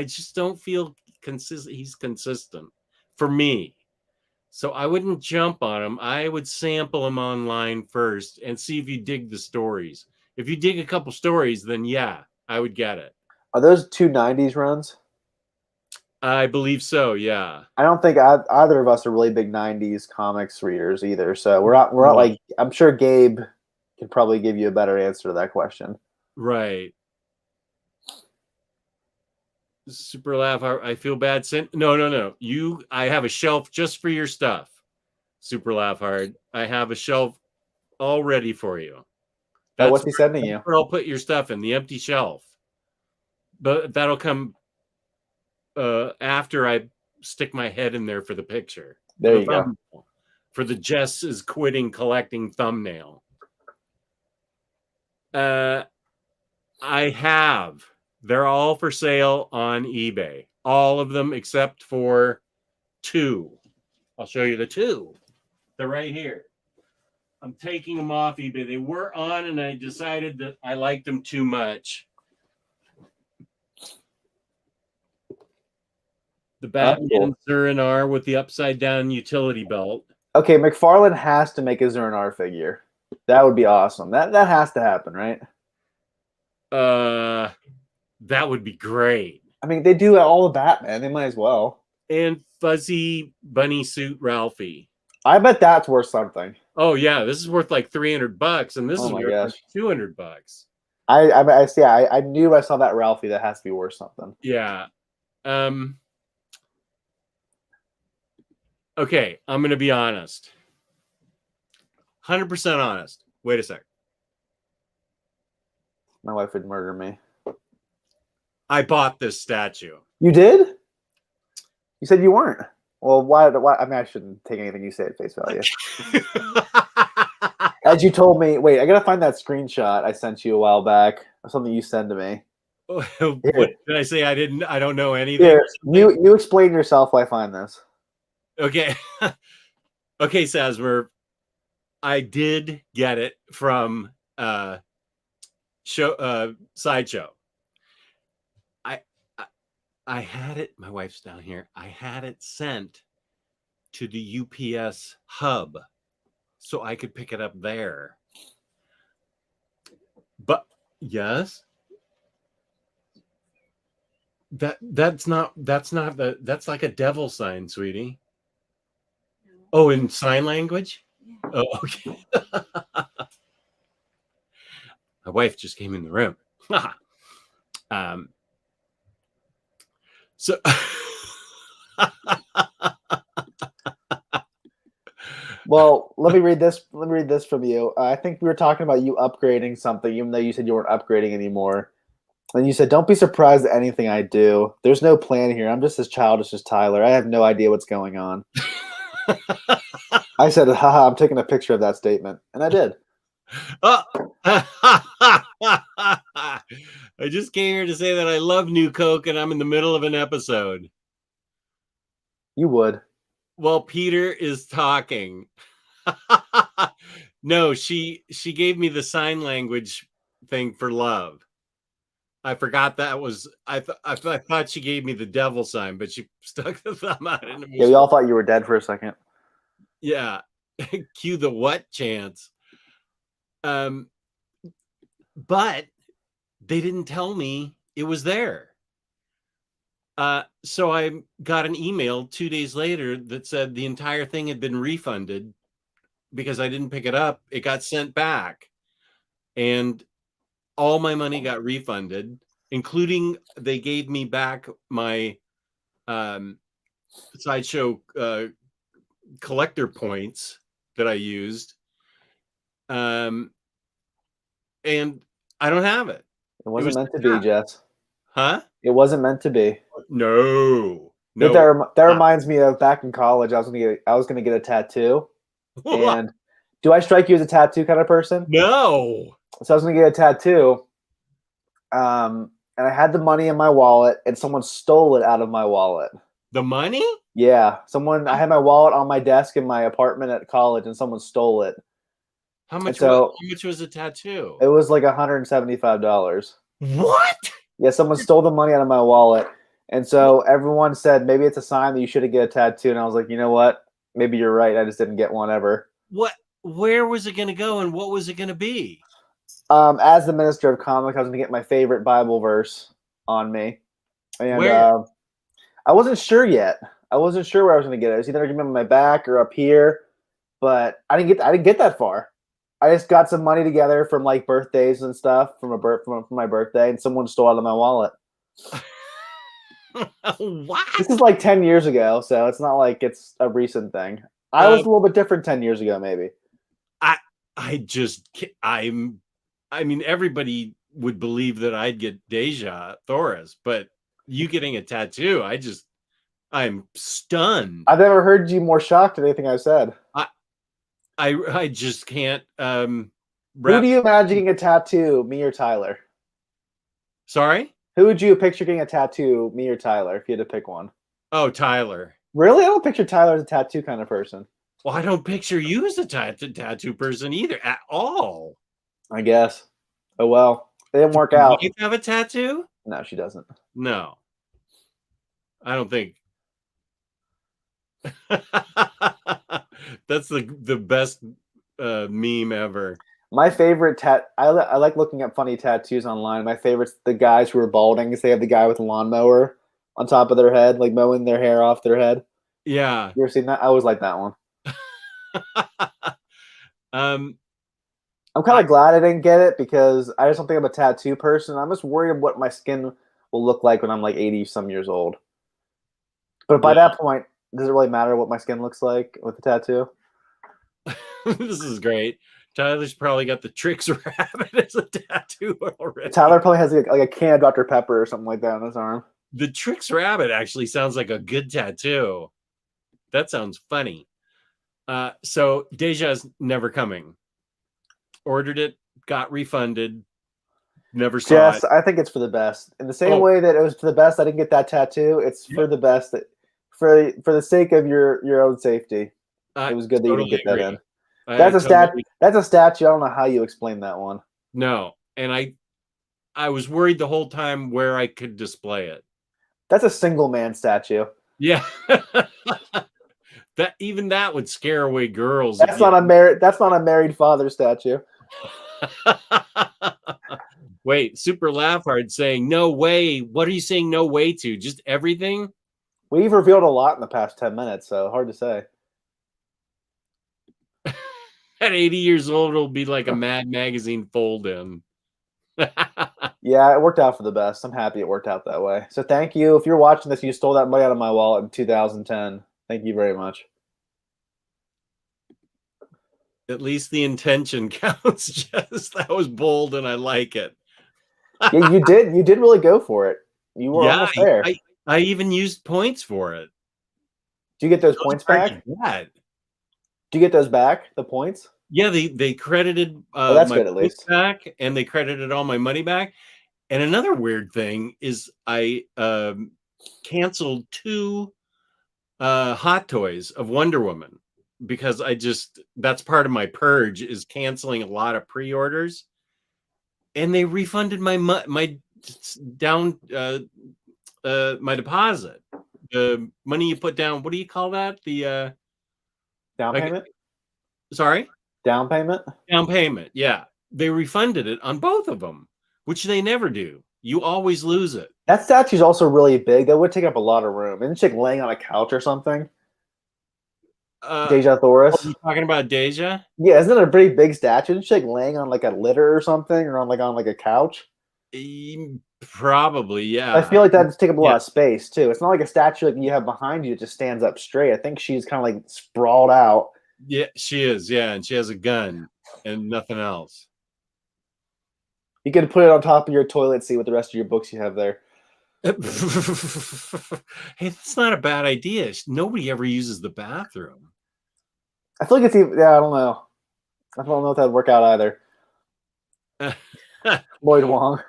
just don't feel consistent. He's consistent for me, so I wouldn't jump on him. I would sample him online first and see if you dig the stories. If you dig a couple stories, then yeah, I would get it. Are those 2 90s runs? I believe so. Yeah. I don't think either of us are really big 90s comics readers either. So we're not like, I'm sure Gabe can probably give you a better answer to that question. Right. Super laugh. I feel bad. No. I have a shelf just for your stuff. Super laugh hard. I have a shelf all ready for you. That's what's he sending you? Where I'll put your stuff in the empty shelf. But that'll come after I stick my head in there for the picture. There you go. For the Jess is quitting collecting thumbnail. I have. They're all for sale on eBay. All of them except for 2. I'll show you the 2. They're right here. I'm taking them off eBay. They were on, and I decided that I liked them too much. The Batman Zur-En-Arr with the upside-down utility belt. Okay, McFarlane has to make a Zur-En-Arr figure. That would be awesome. That has to happen, right? That would be great. I mean, they do all the Batman. They might as well. And Fuzzy Bunny Suit Ralphie. I bet that's worth something. Oh yeah, this is worth like $300, and this is worth like $200. I see. I knew I saw that Ralphie. That has to be worth something. Yeah. Okay, I'm gonna be honest. 100% honest. Wait a sec. My wife would murder me. I bought this statue. You did? You said you weren't. Well, why? I mean, I shouldn't take anything you say at face value. As you told me, wait, I gotta find that screenshot I sent you a while back of something you sent to me. What did I say? I don't know anything. Here, you explain yourself while I find this. Okay. Okay, Sasmer. I did get it from Sideshow. I had it, my wife's down here. I had it sent to the UPS hub so I could pick it up there. But yes. That's like a devil sign, sweetie. Oh, in sign language? Yeah. Oh, okay. My wife just came in the room. So well, let me read this. Let me read this from you. I think we were talking about you upgrading something, even though you said you weren't upgrading anymore. And you said, "Don't be surprised at anything I do. There's no plan here. I'm just as childish as Tyler. I have no idea what's going on." I said, "Haha, I'm taking a picture of that statement," and I did. I just came here to say that I love New Coke and I'm in the middle of an episode. You would. Well, Peter is talking. No, she gave me the sign language thing for love. I forgot that was I thought she gave me the devil sign, but she stuck the thumb out in me. Yeah, we all thought you were dead for a second. Yeah. Cue the what chance. But they didn't tell me it was there. So I got an email 2 days later that said the entire thing had been refunded because I didn't pick it up. It got sent back, and all my money got refunded, including they gave me back my Sideshow collector points that I used. And I don't have it. It wasn't meant to be, Jess. Huh? It wasn't meant to be. No. That reminds me of back in college. I was gonna get a tattoo. And do I strike you as a tattoo kind of person? No. So I was gonna get a tattoo. And and I had the money in my wallet, and someone stole it out of my wallet. The money? Yeah, I had my wallet on my desk in my apartment at college, and someone stole it. How much was a tattoo? It was like $175. What? Yeah, someone stole the money out of my wallet. And so everyone said, maybe it's a sign that you should get a tattoo. And I was like, you know what? Maybe you're right. I just didn't get one ever. What? Where was it going to go, and what was it going to be? As the minister of comics, I was going to get my favorite Bible verse on me. And Where? I wasn't sure yet. I wasn't sure where I was going to get it. It was either going to be on my back or up here. But I didn't get that far. I just got some money together from like birthdays and stuff from my birthday, and someone stole out of my wallet. What? This is like 10 years ago, so it's not like it's a recent thing. I was a little bit different 10 years ago, maybe. I mean, everybody would believe that I'd get Deja Thoris, but you getting a tattoo, I'm stunned. I've never heard you more shocked at anything I've said. I just can't. Who do you imagine getting a tattoo, me or Tyler? Sorry? Who would you picture getting a tattoo, me or Tyler, if you had to pick one? Oh, Tyler. Really? I don't picture Tyler as a tattoo kind of person. Well, I don't picture you as a tattoo person either at all. I guess. Oh, well. It didn't work out. Do you have a tattoo? No, she doesn't. No. I don't think. That's the best meme ever. My favorite I like looking at funny tattoos online. My favorite's the guys who are balding because they have the guy with a lawnmower on top of their head, like mowing their hair off their head. Yeah. You ever seen that? I always like that one. I'm kind of glad I didn't get it because I just don't think I'm a tattoo person. I'm just worried of what my skin will look like when I'm like 80 some years old. But by that point, does it really matter what my skin looks like with the tattoo? This is great. Tyler's probably got the Tricks Rabbit as a tattoo already. Tyler probably has like a can of Dr. Pepper or something like that on his arm. The Tricks Rabbit actually sounds like a good tattoo. That sounds funny. So Deja's never coming. Ordered it, got refunded, never saw Yes, it. I think it's for the best. In the same way that it was for the best, I didn't get that tattoo. It's for the best. For the sake of your own safety. It was good that you didn't get that in. That's a statue. I don't know how you explain that one. No, and I was worried the whole time where I could display it. That's a single man statue. Yeah. That would scare away girls. That's not a married father statue. Wait, Super Laugh Hard saying no way. What are you saying no way to? Just everything? We've revealed a lot in the past 10 minutes, so hard to say. At 80 years old, it'll be like a Mad Magazine fold-in. Yeah, it worked out for the best. I'm happy it worked out that way. So thank you. If you're watching this, you stole that money out of my wallet in 2010. Thank you very much. At least the intention counts. Just that was bold, and I like it. Yeah, you did. You did really go for it. You were almost there. I even used points for it. Do you get those points back? Yeah. Do you get those back? The points? Yeah, they credited that's my good, at least. back, and they credited all my money back. And another weird thing is I canceled 2 Hot Toys of Wonder Woman because that's part of my purge is canceling a lot of pre-orders, and they refunded my down my deposit, the money you put down. What do you call that? The down payment? Sorry? Down payment? Down payment, yeah. They refunded it on both of them, which they never do. You always lose it. That statue's also really big. That would take up a lot of room. Isn't she laying on a couch or something? Deja Thoris? Are you talking about Deja? Yeah, isn't it a pretty big statue? Isn't she laying on like a litter or something? Or on a couch? Probably, yeah. I feel like that'd take up a lot of space, too. It's not like a statue like you have behind you that just stands up straight. I think she's kind of like sprawled out. Yeah, she is. Yeah, and she has a gun and nothing else. You could put it on top of your toilet seat with the rest of your books you have there. Hey, that's not a bad idea. Nobody ever uses the bathroom. I feel like it's even, I don't know. I don't know if that'd work out either. Lloyd Wong.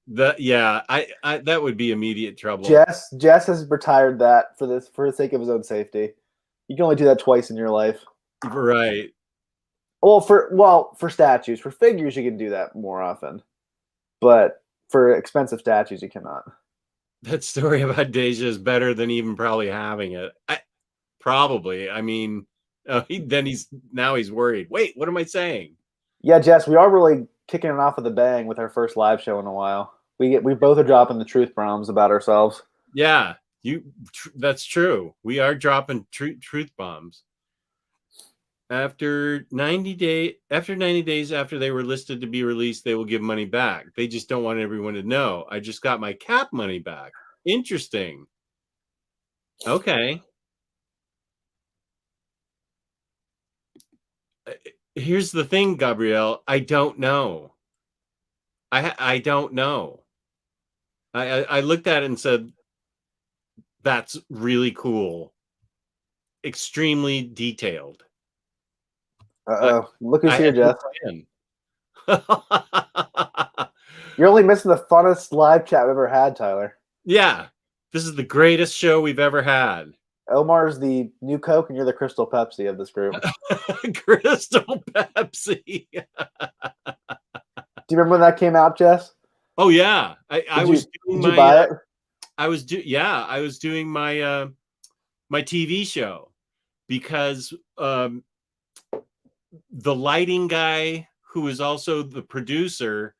That would be immediate trouble. Jess has retired that for the sake of his own safety. You can only do that twice in your life. Right. Well, for statues, for figures you can do that more often, but for expensive statues you cannot. That story about Deja is better than even probably having it. Probably. I mean, he's worried. Wait, what am I saying? Yeah, Jess, we are really kicking it off with a bang with our first live show in a while. We both are dropping the truth bombs about ourselves. Yeah, that's true. We are dropping truth bombs. After 90 days after they were listed to be released, they will give money back. They just don't want everyone to know. I just got my cap money back. Interesting. Okay. Here's the thing, Gabrielle. I don't know. I don't know. I looked at it and said, that's really cool. Extremely detailed. Look who's here, Jeff. You're only missing the funnest live chat we've ever had, Tyler. Yeah. This is the greatest show we've ever had. Omar's the new Coke and you're the Crystal Pepsi of this group. Crystal Pepsi. Do you remember when that came out, Jess? Oh yeah. Did you buy it? I was doing my my TV show because the lighting guy who is also the producer,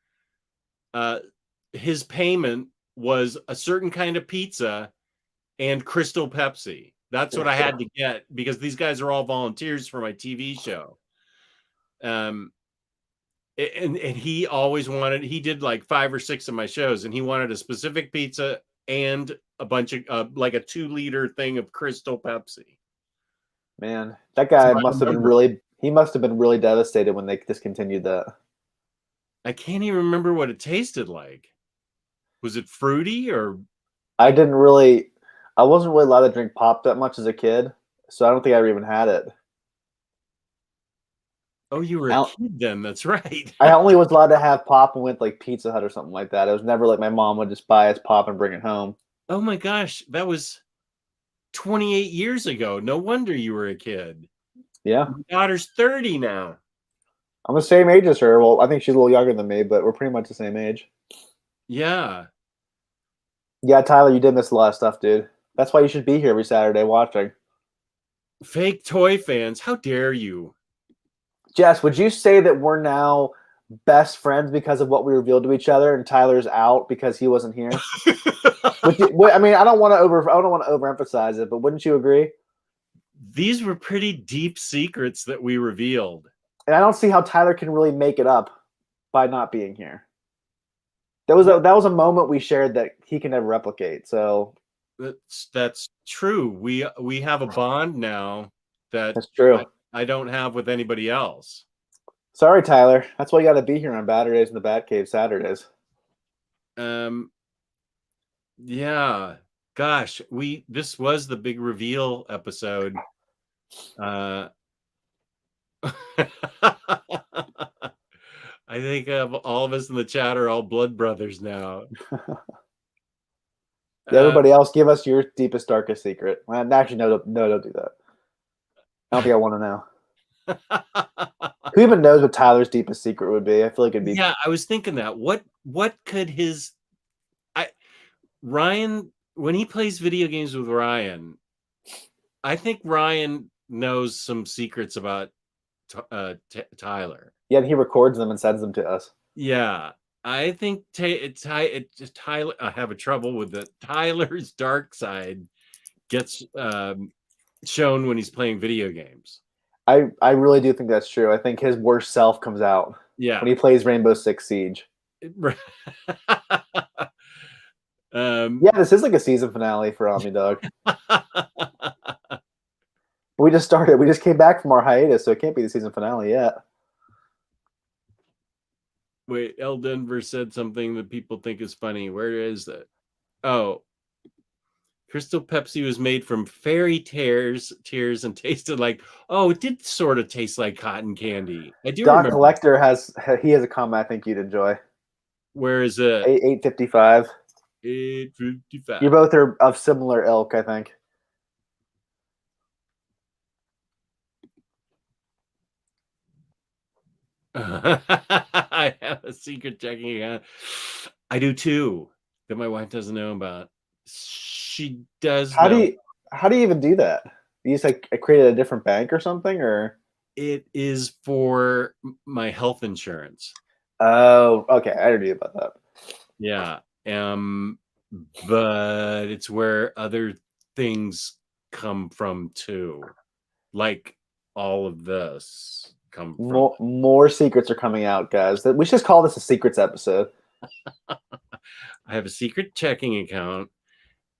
his payment was a certain kind of pizza and Crystal Pepsi. That's what I had to get because these guys are all volunteers for my TV show. And he always wanted, he did like 5 or 6 of my shows and he wanted a specific pizza and a bunch of like a 2-liter thing of Crystal Pepsi. Man, that guy must have been really devastated when they discontinued that. I can't even remember what it tasted like. Was it fruity or? I wasn't really allowed to drink pop that much as a kid, so I don't think I ever even had it. Oh, you were a kid then. That's right. I only was allowed to have pop and went like Pizza Hut or something like that. It was never like my mom would just buy us pop and bring it home. Oh my gosh, that was 28 years ago. No wonder you were a kid. Yeah. My daughter's 30 now. I'm the same age as her. Well, I think she's a little younger than me, but we're pretty much the same age. Yeah. Yeah, Tyler, you did miss a lot of stuff, dude. That's why you should be here every Saturday watching. Fake toy fans, how dare you? Jess, would you say that we're now best friends because of what we revealed to each other, and Tyler's out because he wasn't here? I mean, I don't want to overemphasize it, but wouldn't you agree? These were pretty deep secrets that we revealed. And I don't see how Tyler can really make it up by not being here. That was a moment we shared that he can never replicate. So that's true. We have a bond now that's true. I don't have with anybody else. Sorry, Tyler. That's why you got to be here on Baturdays and the BatCave Saturdays. Yeah. Gosh, this was the big reveal episode. I think all of us in the chat are all blood brothers now. Everybody else, give us your deepest, darkest secret. Well, actually, no, don't do that. I don't think I want to know. Who even knows what Tyler's deepest secret would be? I feel like it'd be. Yeah, I was thinking that. What could Ryan, when he plays video games with Ryan, I think Ryan knows some secrets about Tyler. Yeah, and he records them and sends them to us. Yeah, I think Tyler. I have a trouble with that. Tyler's dark side gets shown when he's playing video games. I really do think that's true. I think his worst self comes out. Yeah, when he plays Rainbow Six Siege. Yeah, this is like a season finale for OmniDog. We just started. We just came back from our hiatus, so it can't be the season finale yet. Wait, L. Denver said something that people think is funny. Where is that? Oh, Crystal Pepsi was made from fairy tears and tasted like, it did sort of taste like cotton candy. I do Doc remember. Collector has a comment I think you'd enjoy. Where is it? 855. 855. You both are of similar ilk, I think. I have a secret checking account. I do too, that my wife doesn't know about. She does know. How do you even do that? You just like created a different bank or something, or? It is for my health insurance. Oh, okay. I already knew about that. Yeah. But it's where other things come from too. Like all of this come from. More secrets are coming out, guys. We should just call this a secrets episode. I have a secret checking account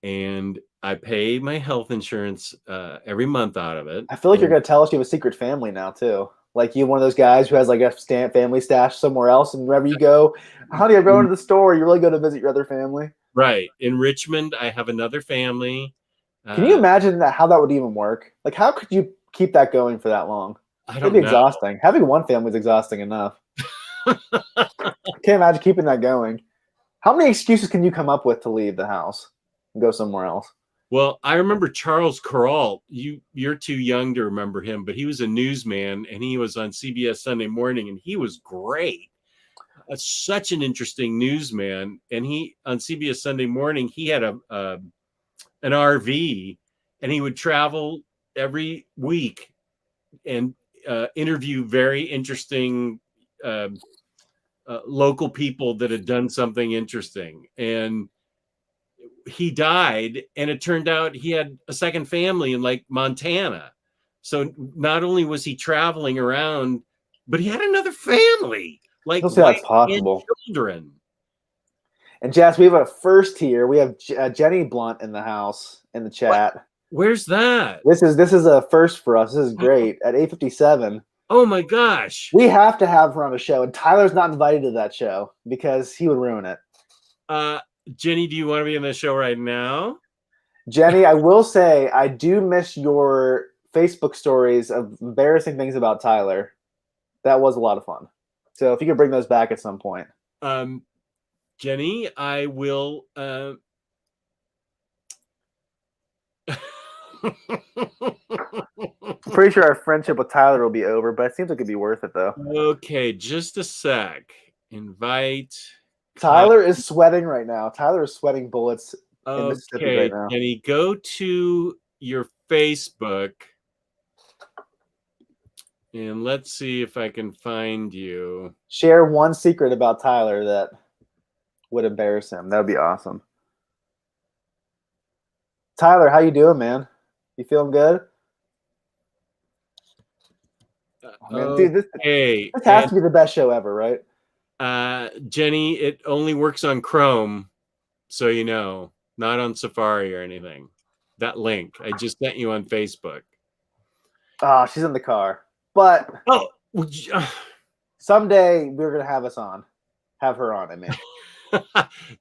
and I pay my health insurance every month out of it. I feel like you're going to tell us you have a secret family now too. Like you're one of those guys who has like a family stash somewhere else, and wherever you go, honey, I'm going to the store. You really go to visit your other family, right? In Richmond, I have another family. Can you imagine how that would even work? Like, how could you keep that going for that long? It'd be exhausting. Having one family is exhausting enough. Can't imagine keeping that going. How many excuses can you come up with to leave the house and go somewhere else? Well, I remember Charles Kuralt. You're too young to remember him, but he was a newsman and he was on CBS Sunday Morning, and he was great. Such an interesting newsman. And he on CBS Sunday Morning, he had an RV, and he would travel every week and interview very interesting local people that had done something interesting. And he died, and it turned out he had a second family in like Montana. So not only was he traveling around, but he had another family, like that's possible. Children. And Jess, we have a first here. We have Jenny Blunt in the house in the chat. What? Where's that? This is a first for us. This is great. At 8:57. Oh my gosh. We have to have her on the show, and Tyler's not invited to that show because he would ruin it. Jenny, do you want to be in the show right now? Jenny, I will say I do miss your Facebook stories of embarrassing things about Tyler. That was a lot of fun. So if you could bring those back at some point. Jenny, I will I'm pretty sure our friendship with Tyler will be over, but it seems like it'd be worth it though. Okay, just a sec. Invite. Tyler is sweating right now. Tyler is sweating bullets in Mississippi right now. Jenny, go to your Facebook and let's see if I can find you. Share one secret about Tyler that would embarrass him. That would be awesome. Tyler, how you doing, man? You feeling good? Dude, this has to be the best show ever, right? Jenny, it only works on Chrome, so you know, not on Safari or anything. That link I just sent you on Facebook. Oh, she's in the car. But someday we're gonna have her on. I mean,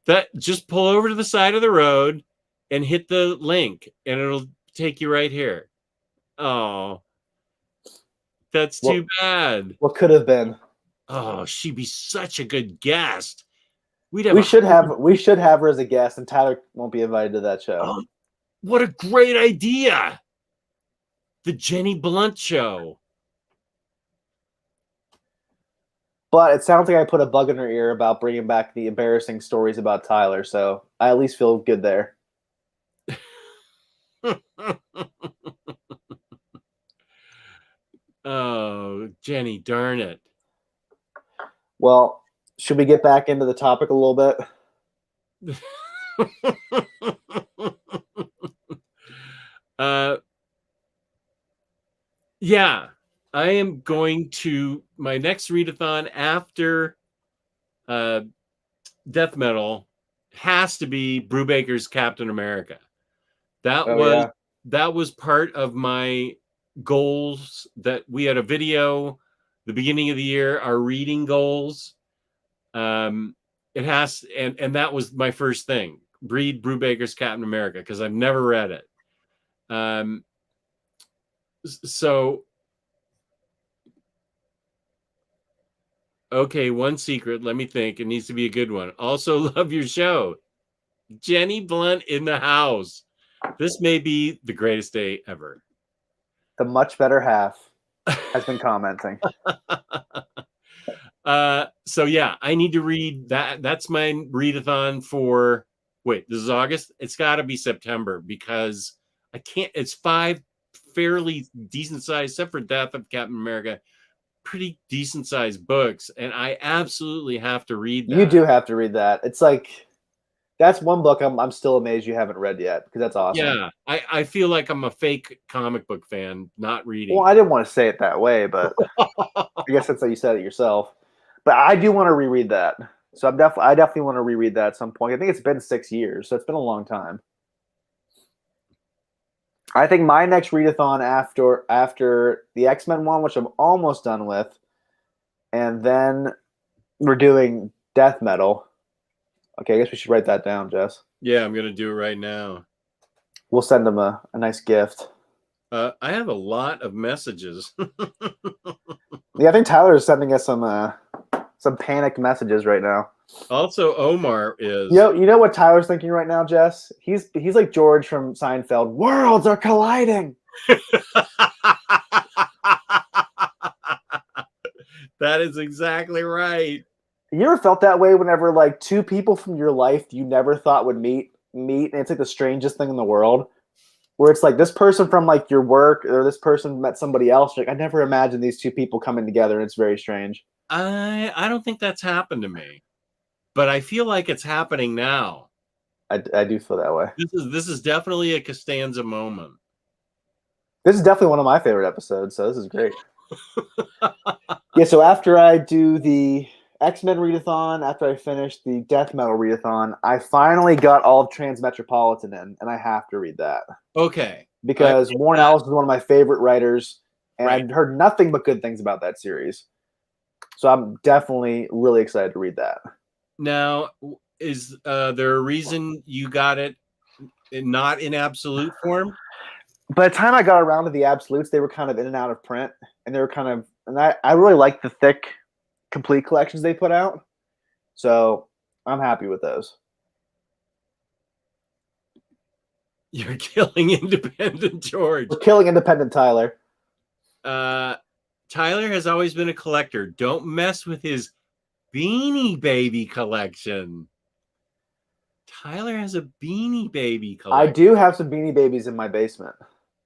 that just pull over to the side of the road and hit the link, and it'll take you right here. Oh, that's too bad. What could have been? Oh, she'd be such a good guest. We should have her as a guest, and Tyler won't be invited to that show. Oh, what a great idea! The Jenny Blunt show. But it sounds like I put a bug in her ear about bringing back the embarrassing stories about Tyler, so I at least feel good there. Oh, Jenny, darn it. Well, should we get back into the topic a little bit? Yeah, I am going to my next readathon after Death Metal has to be Brubaker's Captain America. That was part of my goals. That we had a video the beginning of the year, our reading goals. It has, and that was my first thing. Read Brubaker's Captain America because I've never read it. So Okay, one secret. Let me think. It needs to be a good one. Also, love your show. Jenny Blunt in the house. This may be the greatest day ever. The much better half has been commenting. So yeah, I need to read that. That's my readathon for. Wait, this is August. It's got to be September because I can't. It's 5 fairly decent sized, except for Death of Captain America, pretty decent sized books, and I absolutely have to read that. You do have to read that. It's like that's one book I'm still amazed you haven't read yet because that's awesome. Yeah, I feel like I'm a fake comic book fan, not reading. Well, I didn't want to say it that way, but I guess that's how you said it yourself. But I do want to reread that. So I definitely want to reread that at some point. I think it's been 6 years, so it's been a long time. I think my next readathon after the X-Men one, which I'm almost done with, and then we're doing Death Metal. Okay, I guess we should write that down, Jess. Yeah, I'm gonna do it right now. We'll send them a nice gift. I have a lot of messages. Yeah, I think Tyler is sending us some panicked messages right now. Also, Omar is. You know what Tyler's thinking right now, Jess? He's like George from Seinfeld. Worlds are colliding. That is exactly right. You ever felt that way whenever like 2 people from your life you never thought would meet, and it's like the strangest thing in the world? Where it's like this person from like your work or this person met somebody else. Like I never imagined these 2 people coming together, and it's very strange. I don't think that's happened to me, but I feel like it's happening now. I do feel that way. This is definitely a Costanza moment. This is definitely one of my favorite episodes, so this is great. Yeah, so after I do the X-Men readathon, after I finish the Death Metal readathon, I finally got all of Transmetropolitan in, and I have to read that. Okay. Because Warren Ellis is one of my favorite writers, and Right. I've heard nothing but good things about that series. So I'm definitely really excited to read that. Now, is there a reason you got it not in absolute form? By the time I got around to the absolutes, they were kind of in and out of print, and they were kind of, and I really like the thick, complete collections they put out. So I'm happy with those. You're killing independent George. We're killing independent Tyler. Tyler has always been a collector. Don't mess with his Beanie Baby collection. Tyler has a Beanie Baby collection. I do have some Beanie Babies in my basement.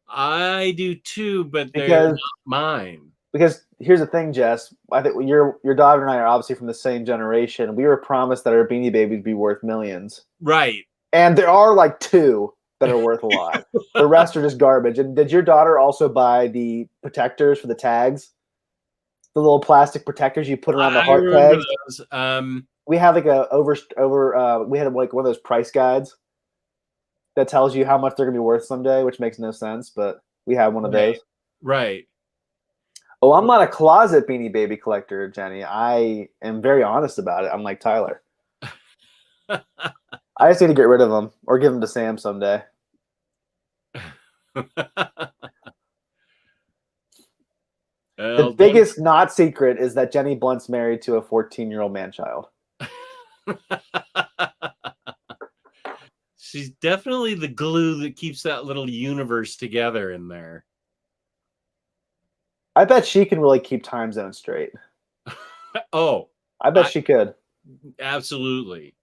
I do too, but they're not mine. Because here's the thing, Jess. I think your daughter and I are obviously from the same generation. We were promised that our Beanie Babies would be worth millions. Right. And there are like 2 that are worth a lot. The rest are just garbage. And did your daughter also buy the protectors for the tags? The little plastic protectors you put around the heart tags? Those. We had like we had like one of those price guides that tells you how much they're gonna be worth someday, which makes no sense, but we have one of those. Right. Oh, I'm not a closet Beanie Baby collector, Jenny. I am very honest about it. I'm like Tyler. I just need to get rid of them or give them to Sam someday. The biggest not secret is that Jenny Blunt's married to a 14-year-old man-child. She's definitely the glue that keeps that little universe together in there. I bet she can really keep time zones straight. Oh, I bet she could. Absolutely.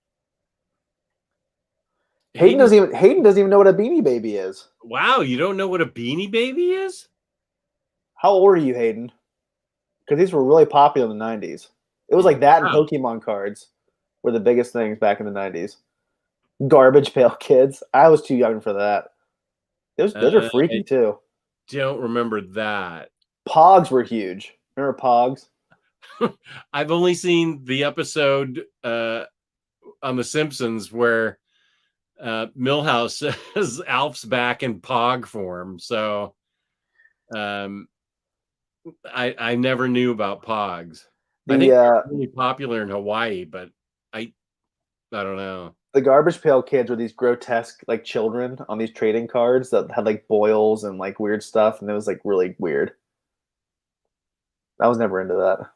Hayden doesn't even know what a Beanie Baby is. Wow, you don't know what a Beanie Baby is? How old are you, Hayden? Because these were really popular in the 90s. It was like that and Pokemon cards were the biggest things back in the 90s. Garbage Pail Kids. I was too young for that. Those are freaky too. Don't remember that. Pogs were huge. Remember Pogs? I've only seen the episode on The Simpsons where Milhouse says Alf's back in Pog form. So I never knew about Pogs. I think they're really popular in Hawaii, but I don't know. The Garbage Pail Kids were these grotesque like children on these trading cards that had like boils and like weird stuff, and it was like really weird. I was never into that.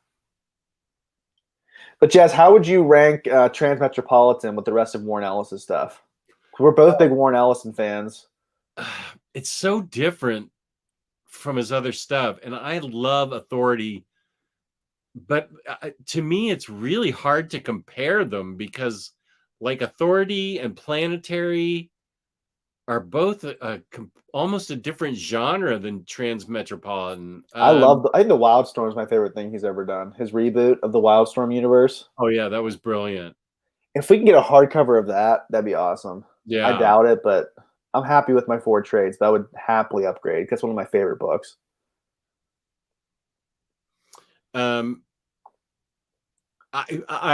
But Jess, how would you rank Transmetropolitan with the rest of Warren Ellis's stuff? We're both big Warren Ellison fans. It's so different from his other stuff, and I love Authority, but to me it's really hard to compare them because like Authority and Planetary are both almost a different genre than Transmetropolitan. I think the Wildstorm is my favorite thing he's ever done. His reboot of the Wildstorm universe. Oh yeah, that was brilliant. If we can get a hardcover of that, that'd be awesome. Yeah, I doubt it, but I'm happy with my 4 trades. But I would happily upgrade. That's one of my favorite books. I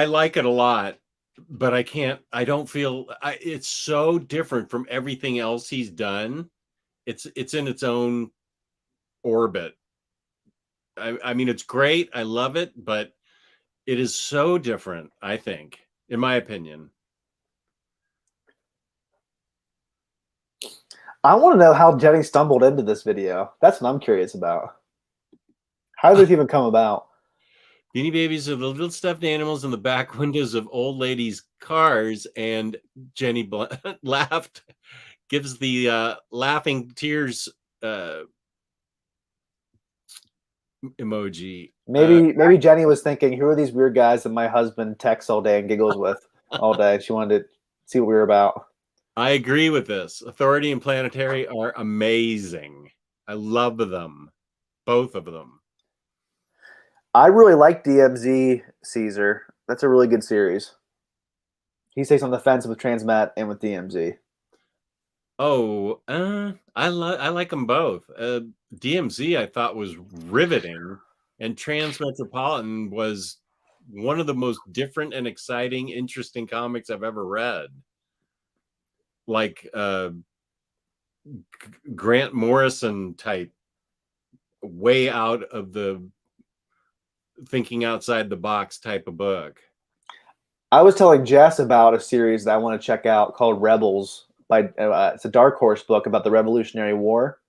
like it a lot, but I don't feel it's so different from everything else he's done. It's in its own orbit. I mean, it's great. I love it, but it is so different, I think, in my opinion. I want to know how Jenny stumbled into this video. That's what I'm curious about. How did this even come about? Beanie Babies are the little stuffed animals in the back windows of old ladies' cars, and Jenny laughed, gives the laughing tears emoji. Maybe Jenny was thinking, who are these weird guys that my husband texts all day and giggles with all day? She wanted to see what we were about. I agree with this. Authority and Planetary are amazing. I love them. Both of them. I really like DMZ Caesar. That's a really good series. He stays on the fence with Transmet and with DMZ. Oh, I like them both. DMZ I thought was riveting, and Transmetropolitan was one of the most different and exciting, interesting comics I've ever read. Like Grant Morrison type, way out of the thinking outside the box type of book. I was telling Jess about a series that I want to check out called Rebels. It's a Dark Horse book about the Revolutionary War.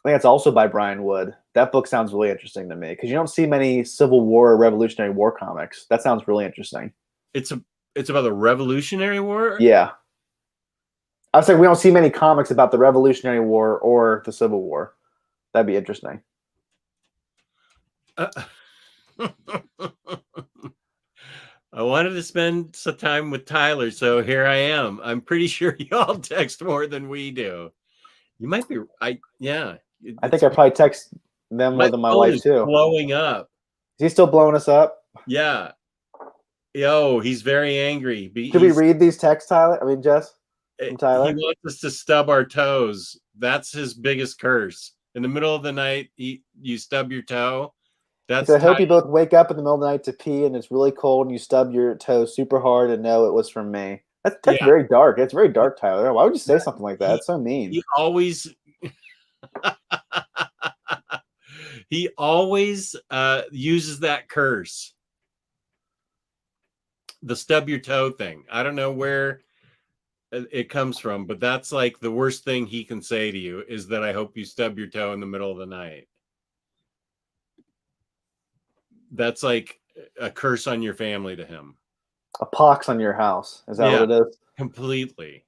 I think it's also by Brian Wood. That book sounds really interesting to me because you don't see many Civil War or Revolutionary War comics. That sounds really interesting. It's about the Revolutionary War? Yeah. I was saying we don't see many comics about the Revolutionary War or the Civil War. That'd be interesting. I wanted to spend some time with Tyler, so here I am. I'm pretty sure y'all text more than we do. You might be. I think I probably text them more than my wife too. Blowing up. Is he still blowing us up? Yeah. Yo, he's very angry. Should we read these texts, Tyler? I mean, Jess. From Tyler. He wants us to stub our toes. That's his biggest curse. In the middle of the night, you stub your toe. That's. I hope you both wake up in the middle of the night to pee, and it's really cold, and you stub your toe super hard, and know it was from me. That's very dark. It's very dark, Tyler. Why would you say something like that? It's so mean. He always uses that curse. The stub your toe thing. I don't know where it comes from, but that's like the worst thing he can say to you is that I hope you stub your toe in the middle of the night. That's like a curse on your family to him. A pox on your house. Is that what it is? Completely.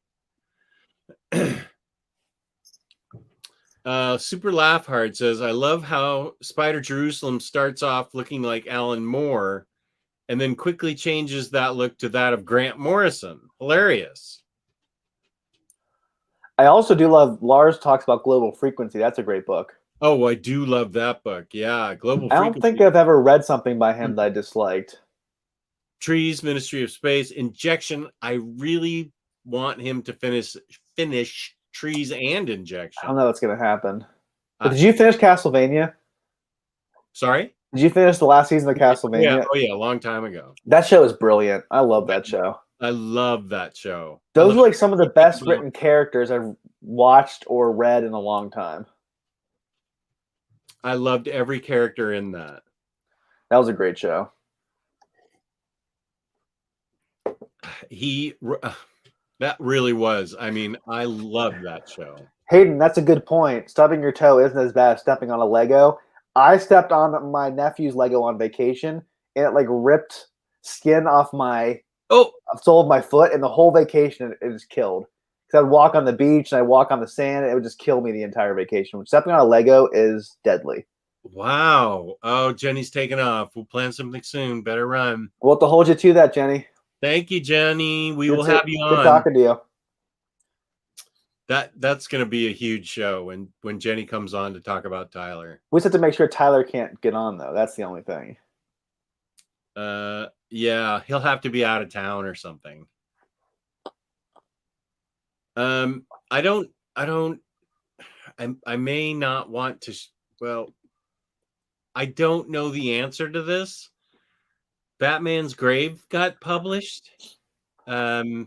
Super Laugh Hard says, I love how Spider Jerusalem starts off looking like Alan Moore and then quickly changes that look to that of Grant Morrison. Hilarious. I also do love Lars talks about Global Frequency. That's a great book. Oh, I do love that book. Yeah, Global Frequency. I don't think I've ever read something by him that I disliked. Trees, Ministry of Space, Injection. I really want him to finish Trees and Injection. I don't know what's going to happen. But did you finish Castlevania? Sorry? Did you finish the last season of Castlevania? Yeah. Oh, yeah, a long time ago. That show is brilliant. I love that show. I love that show. Those are like some of the best written characters I've watched or read in a long time. I loved every character in that. That was a great show. That really was. I mean, I love that show. Hayden, that's a good point. Stubbing your toe isn't as bad as stepping on a Lego. I stepped on my nephew's Lego on vacation, and it like ripped skin off my Oh, sole of my foot, and the whole vacation it was killed. Because I'd walk on the beach and I'd walk on the sand, and it would just kill me the entire vacation. Stepping on a Lego is deadly. wow. Oh, Jenny's taking off. We'll plan something soon. Better run. We'll have to hold you to that, Jenny. Thank you, Jenny. We will have you on. Good talking to you. That's going to be a huge show when Jenny comes on to talk about Tyler. We just have to make sure Tyler can't get on, though. That's the only thing. Yeah, he'll have to be out of town or something. I may not want to. Well, I don't know the answer to this. Batman's Grave got published. I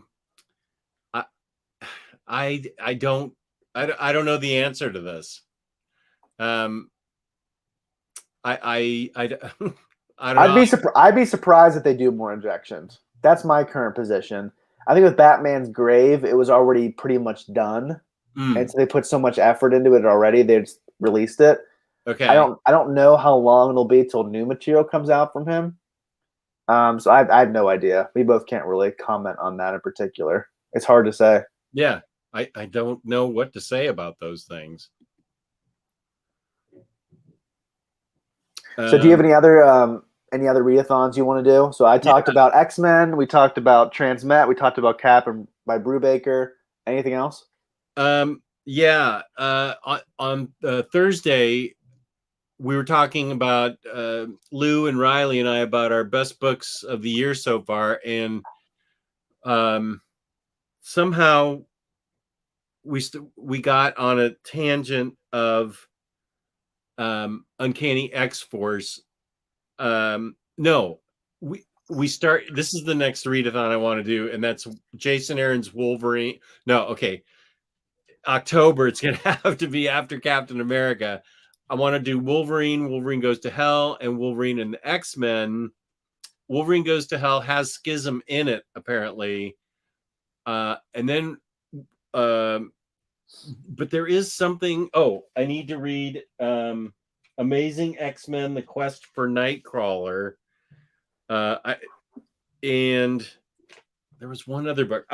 don't know the answer to this. I'd be surprised if they do more injections. That's my current position. I think with Batman's Grave, it was already pretty much done, and so they put so much effort into it already. They just released it. Okay. I don't know how long it'll be till new material comes out from him. So I have no idea. We both can't really comment on that in particular. It's hard to say. Yeah, I don't know what to say about those things. So do you have any other readathons you want to do? So I talked about X-Men. We talked about Transmet. We talked about Cap and by Brubaker. Anything else? On Thursday, we were talking about Lou and Riley and I about our best books of the year so far, and somehow we got on a tangent of Uncanny X-Force. No, we start. This is the next readathon I want to do, and that's Jason Aaron's Wolverine. No, okay. October, it's going to have to be after Captain America. I want to do Wolverine Goes to Hell, and Wolverine and the X-Men. Wolverine Goes to Hell has Schism in it, apparently. And then, but there is something. Oh, I need to read Amazing X-Men, The Quest for Nightcrawler. And there was one other book.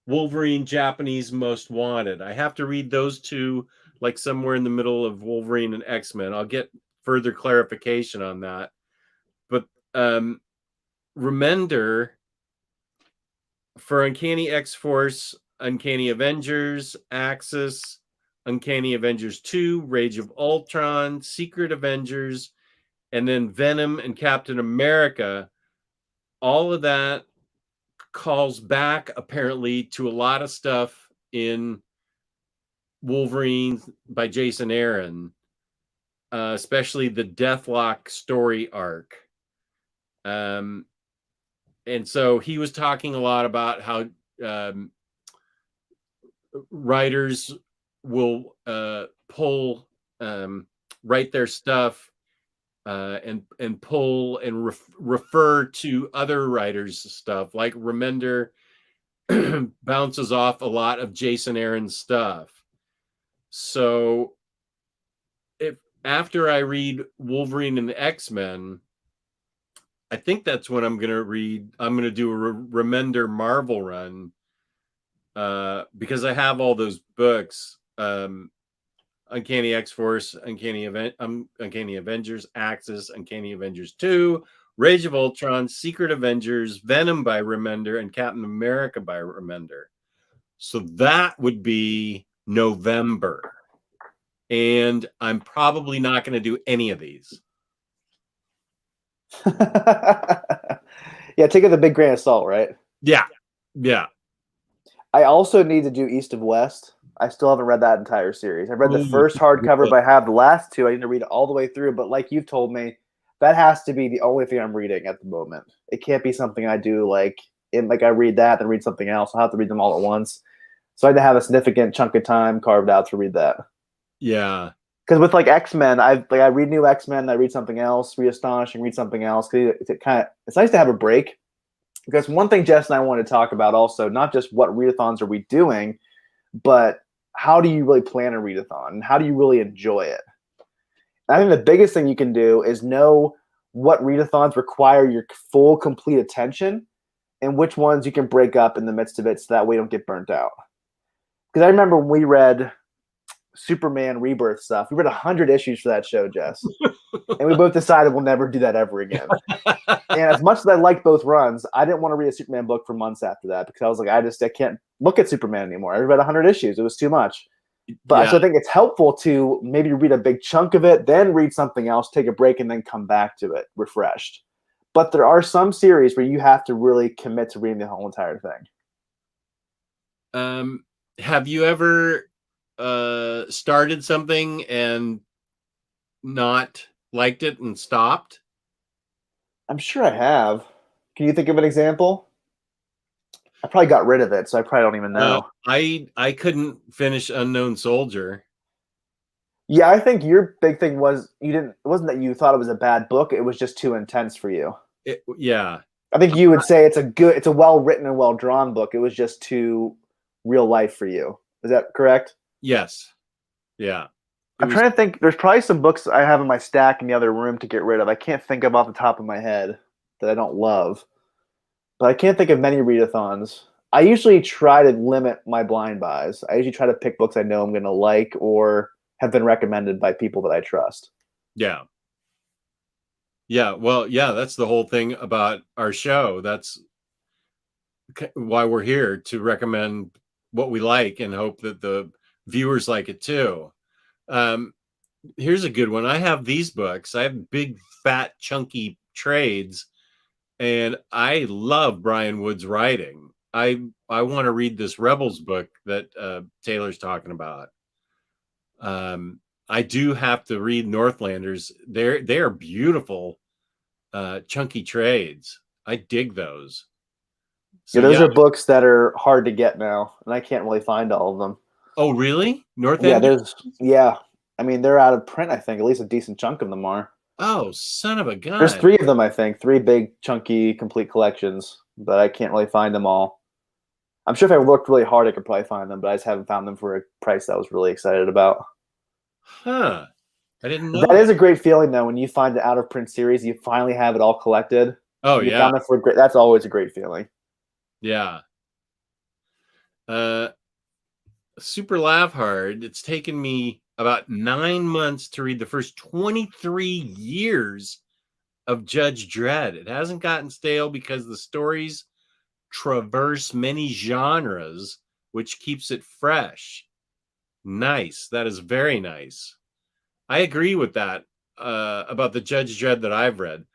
Wolverine Japanese Most Wanted. I have to read those two like somewhere in the middle of Wolverine and X-Men. I'll get further clarification on that. But Remender for Uncanny X-Force, Uncanny Avengers, Axis, Uncanny Avengers 2, Rage of Ultron, Secret Avengers, and then Venom and Captain America. All of that calls back apparently to a lot of stuff in Wolverine by Jason Aaron, especially the Deathlock story arc. And so he was talking a lot about how writers will write their stuff and pull and refer to other writers' stuff. Like Remender bounces off a lot of Jason Aaron's stuff. So if after I read Wolverine and the X-Men, I think that's when I'm going to do a Remender Marvel run, because I have all those books. Uncanny X-Force, Uncanny Avengers, Axis, Uncanny Avengers 2, Rage of Ultron, Secret Avengers, Venom by Remender, and Captain America by Remender. So that would be November. And I'm probably not going to do any of these. Yeah, take it with a big grain of salt, right? Yeah. I also need to do East of West. I still haven't read that entire series. I've read the first hardcover, but I have the last two. I need to read it all the way through. But like you've told me, that has to be the only thing I'm reading at the moment. It can't be something I do like I read that, then read something else. I'll have to read them all at once. So I had to have a significant chunk of time carved out to read that. Yeah. Because with like X-Men, I read new X-Men, I read something else, read Astonishing, read something else. It's nice to have a break. Because one thing Jess and I want to talk about also, not just what readathons are we doing, but how do you really plan a readathon? And how do you really enjoy it? And I think the biggest thing you can do is know what readathons require your full, complete attention, and which ones you can break up in the midst of it so that way you don't get burnt out. Because I remember when we read Superman Rebirth stuff, we read 100 issues for that show, Jess. And we both decided we'll never do that ever again. And as much as I liked both runs, I didn't want to read a Superman book for months after that because I was like, I can't look at Superman anymore. I read 100 issues. It was too much. But so I think it's helpful to maybe read a big chunk of it, then read something else, take a break, and then come back to it refreshed. But there are some series where you have to really commit to reading the whole entire thing. Have you ever started something and not liked it and stopped? I'm sure I have. Can you think of an example? I probably got rid of it, so I probably don't even know. I couldn't finish Unknown Soldier. Yeah, I think your big thing was it wasn't that you thought it was a bad book, it was just too intense for you. Yeah. I think you would say it's a well-written and well-drawn book. It was just too real life for you. Is that correct? Yes. Yeah. I'm trying to think. There's probably some books I have in my stack in the other room to get rid of. I can't think of off the top of my head that I don't love. But I can't think of many readathons. I usually try to limit my blind buys. I usually try to pick books I know I'm going to like or have been recommended by people that I trust. Yeah. Yeah. Well, yeah, that's the whole thing about our show. That's why we're here, to recommend what we like and hope that the viewers like it too. Here's a good one. I have these books. I have big, fat, chunky trades, and I love Brian Wood's writing. I want to read this Rebels book that Taylor's talking about. I do have to read Northlanders. They are beautiful, chunky trades. I dig those. So those are books that are hard to get now, and I can't really find all of them. Oh, really? Northlanders? Yeah. I mean, they're out of print, I think. At least a decent chunk of them are. Oh, son of a gun. There's 3 of them, I think. 3 big, chunky, complete collections, but I can't really find them all. I'm sure if I looked really hard, I could probably find them, but I just haven't found them for a price that I was really excited about. Huh. I didn't know. That is a great feeling, though, when you find an out-of-print series, you finally have it all collected. Oh, you found it for that's always a great feeling. Yeah. Super Laugh Hard. It's taken me about 9 months to read the first 23 years of Judge Dredd. It hasn't gotten stale because the stories traverse many genres, which keeps it fresh. Nice. That is very nice. I agree with that about the Judge Dredd that I've read.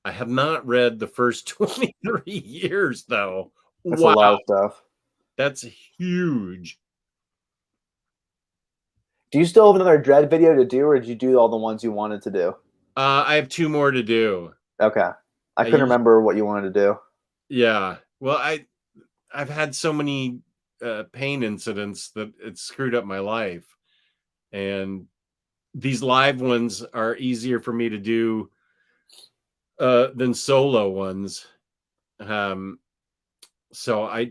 I have not read the first 23 years, though. That's a lot of stuff. That's huge. Do you still have another Dredd video to do, or did you do all the ones you wanted to do? I have 2 more to do. Okay. I couldn't remember what you wanted to do. Yeah. Well, I've had so many pain incidents that it screwed up my life. And these live ones are easier for me to do than solo ones. So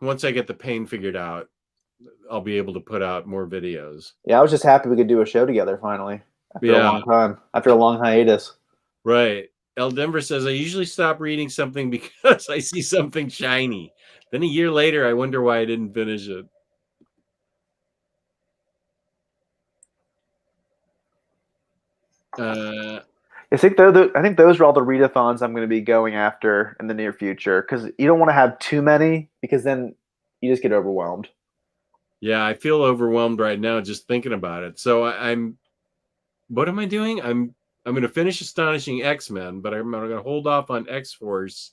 once I get the pain figured out, I'll be able to put out more videos. Yeah, I was just happy we could do a show together finally after a long time, after a long hiatus. Right. El Denver says, I usually stop reading something because I see something shiny. Then a year later, I wonder why I didn't finish it. I think those are all the readathons I'm going to be going after in the near future, because you don't want to have too many, because then you just get overwhelmed. Yeah, I feel overwhelmed right now just thinking about it. So what am I doing? I'm going to finish Astonishing X-Men, but I'm going to hold off on X-Force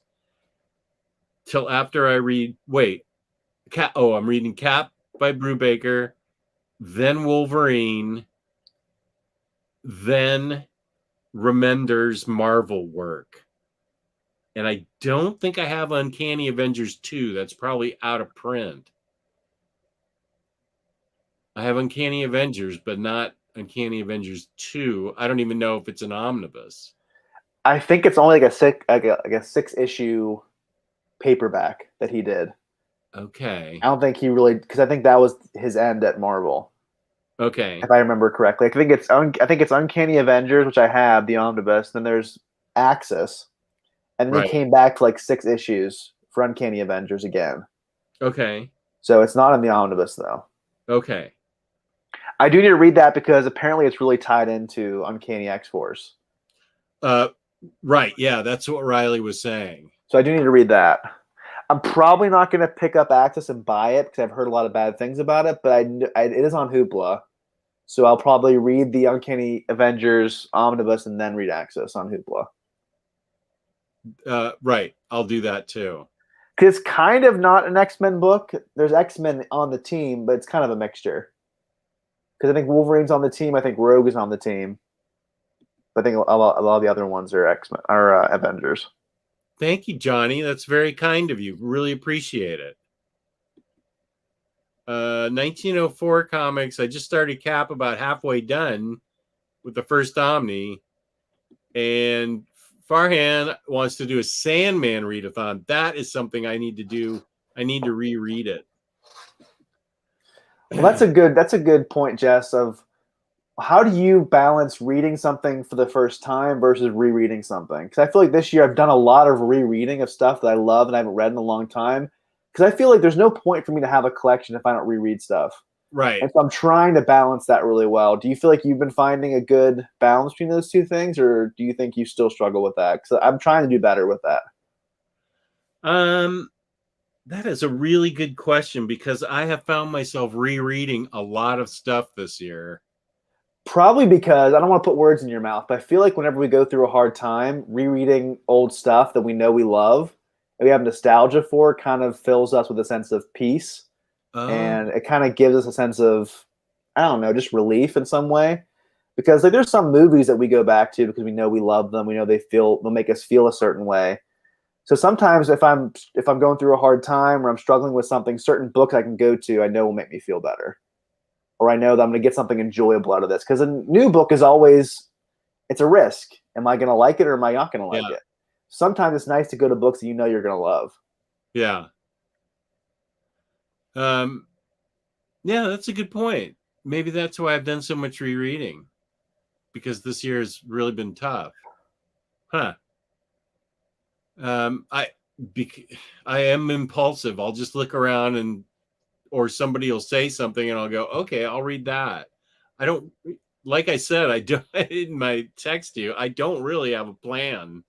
till after I read. Wait, I'm reading Cap by Brubaker, then Wolverine, then Remender's Marvel work. And I don't think I have Uncanny Avengers 2. That's probably out of print. I have Uncanny Avengers, but not Uncanny Avengers 2. I don't even know if it's an omnibus. I think it's only like a 6-issue paperback that he did. Okay. I don't think he really, because I think that was his end at Marvel. Okay. If I remember correctly, I think it's Uncanny Avengers, which I have, the omnibus. Then there's Axis, and then he came back for like 6 issues for Uncanny Avengers again. Okay. So it's not in the omnibus though. Okay. I do need to read that because apparently it's really tied into Uncanny X-Force. Right. Yeah, that's what Riley was saying. So I do need to read that. I'm probably not going to pick up Axis and buy it because I've heard a lot of bad things about it, but it is on Hoopla. So I'll probably read the Uncanny Avengers omnibus and then read Axis on Hoopla. Right. I'll do that too. Because it's kind of not an X-Men book. There's X-Men on the team, but it's kind of a mixture. Because I think Wolverine's on the team. I think Rogue is on the team. But I think a lot of the other ones are X-Men or Avengers. Thank you, Johnny. That's very kind of you. Really appreciate it. 1904 comics. I just started Cap about halfway done with the first Omni. And Farhan wants to do a Sandman readathon. That is something I need to do. I need to reread it. Well, that's a good point, Jess, of how do you balance reading something for the first time versus rereading something? Because I feel like this year I've done a lot of rereading of stuff that I love and I haven't read in a long time. Because I feel like there's no point for me to have a collection if I don't reread stuff. Right. And so I'm trying to balance that really well. Do you feel like you've been finding a good balance between those two things, or do you think you still struggle with that? Because I'm trying to do better with that. That is a really good question because I have found myself rereading a lot of stuff this year. Probably because I don't want to put words in your mouth, but I feel like whenever we go through a hard time, rereading old stuff that we know we love and we have nostalgia for kind of fills us with a sense of peace. And it kind of gives us a sense of, I don't know, just relief in some way. Because like, there's some movies that we go back to because we know we love them. We know they'll make us feel a certain way. So sometimes if I'm going through a hard time or I'm struggling with something, certain books I can go to I know will make me feel better. Or I know that I'm going to get something enjoyable out of this. Because a new book is always, it's a risk. Am I going to like it or am I not going to like it? Sometimes it's nice to go to books that you know you're going to love. Yeah. Yeah, that's a good point. Maybe that's why I've done so much rereading, because this year has really been tough. Huh. I am impulsive. I'll just look around or somebody will say something and I'll go, okay, I'll read that. I don't, like I said, I don't, in my text to you, I don't really have a plan.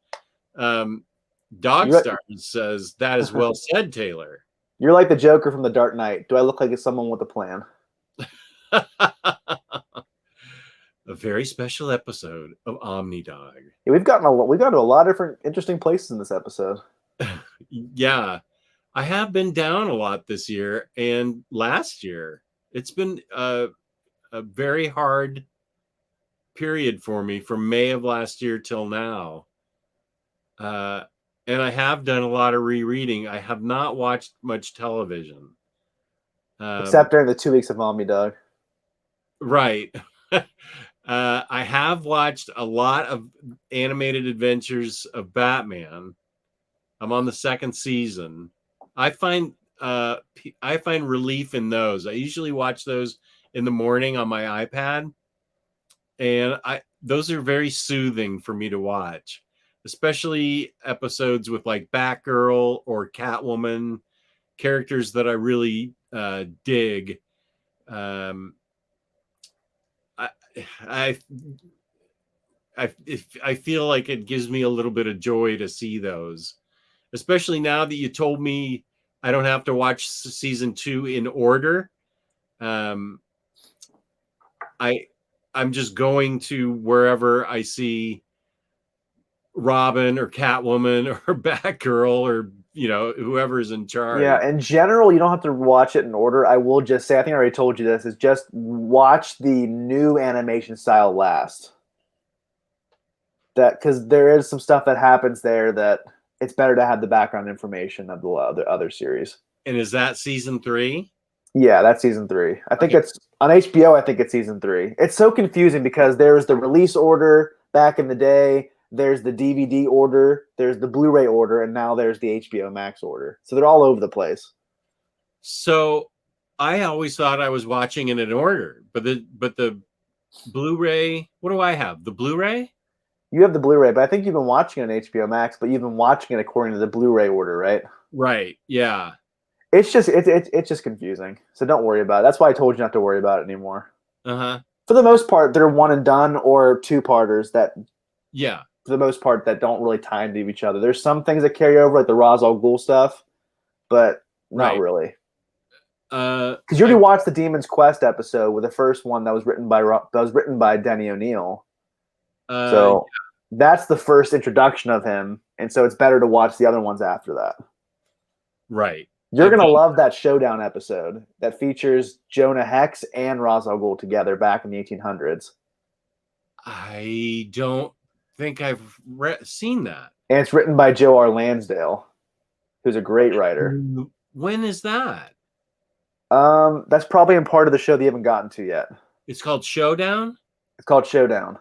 Dogstar says, that is well said, Taylor. You're like the Joker from The Dark Knight. Do I look like someone with a plan? A very special episode of OmniDog. Yeah, we've gotten to a lot of different interesting places in this episode. Yeah, I have been down a lot this year and last year. It's been a very hard period for me from May of last year till now. And I have done a lot of rereading. I have not watched much television. Except during the 2 weeks of OmniDog. Right. I have watched a lot of animated adventures of Batman. I'm on the 2nd season. I find relief in those. I usually watch those in the morning on my iPad, and those are very soothing for me to watch, especially episodes with like Batgirl or Catwoman, characters that I really dig. I feel like it gives me a little bit of joy to see those, especially now that you told me I don't have to watch season 2 in order. I'm just going to wherever I see Robin or Catwoman or Batgirl or whoever's in charge. Yeah, in general, you don't have to watch it in order. I will just say, I think I already told you this, is just watch the new animation style last. That because there is some stuff that happens there that it's better to have the background information of the other series. And is that season 3? Yeah, that's season 3. I think it's on HBO. I think it's season 3. It's so confusing because there's the release order back in the day. There's the DVD order, there's the Blu-ray order, and now there's the HBO Max order. So they're all over the place. So I always thought I was watching in an order, but the Blu-ray, what do I have? The Blu-ray? You have the Blu-ray, but I think you've been watching it on HBO Max, but you've been watching it according to the Blu-ray order, right? Right. Yeah. It's just confusing. So don't worry about it. That's why I told you not to worry about it anymore. Uh-huh. For the most part, they're one and done or two-parters that, Yeah. for the most part, that don't really tie into each other. There's some things that carry over, like the Ra's al Ghul stuff, but not really. Because you already watched the Demon's Quest episode with the first one that was written by Denny O'Neil. So that's the first introduction of him, and so it's better to watch the other ones after that. Right. You're gonna love that Showdown episode that features Jonah Hex and Ra's al Ghul together back in the 1800s. I don't think I've seen that. And it's written by Joe R. Lansdale, who's a great writer. When is that? That's probably in part of the show that you haven't gotten to yet. It's called Showdown? It's called Showdown.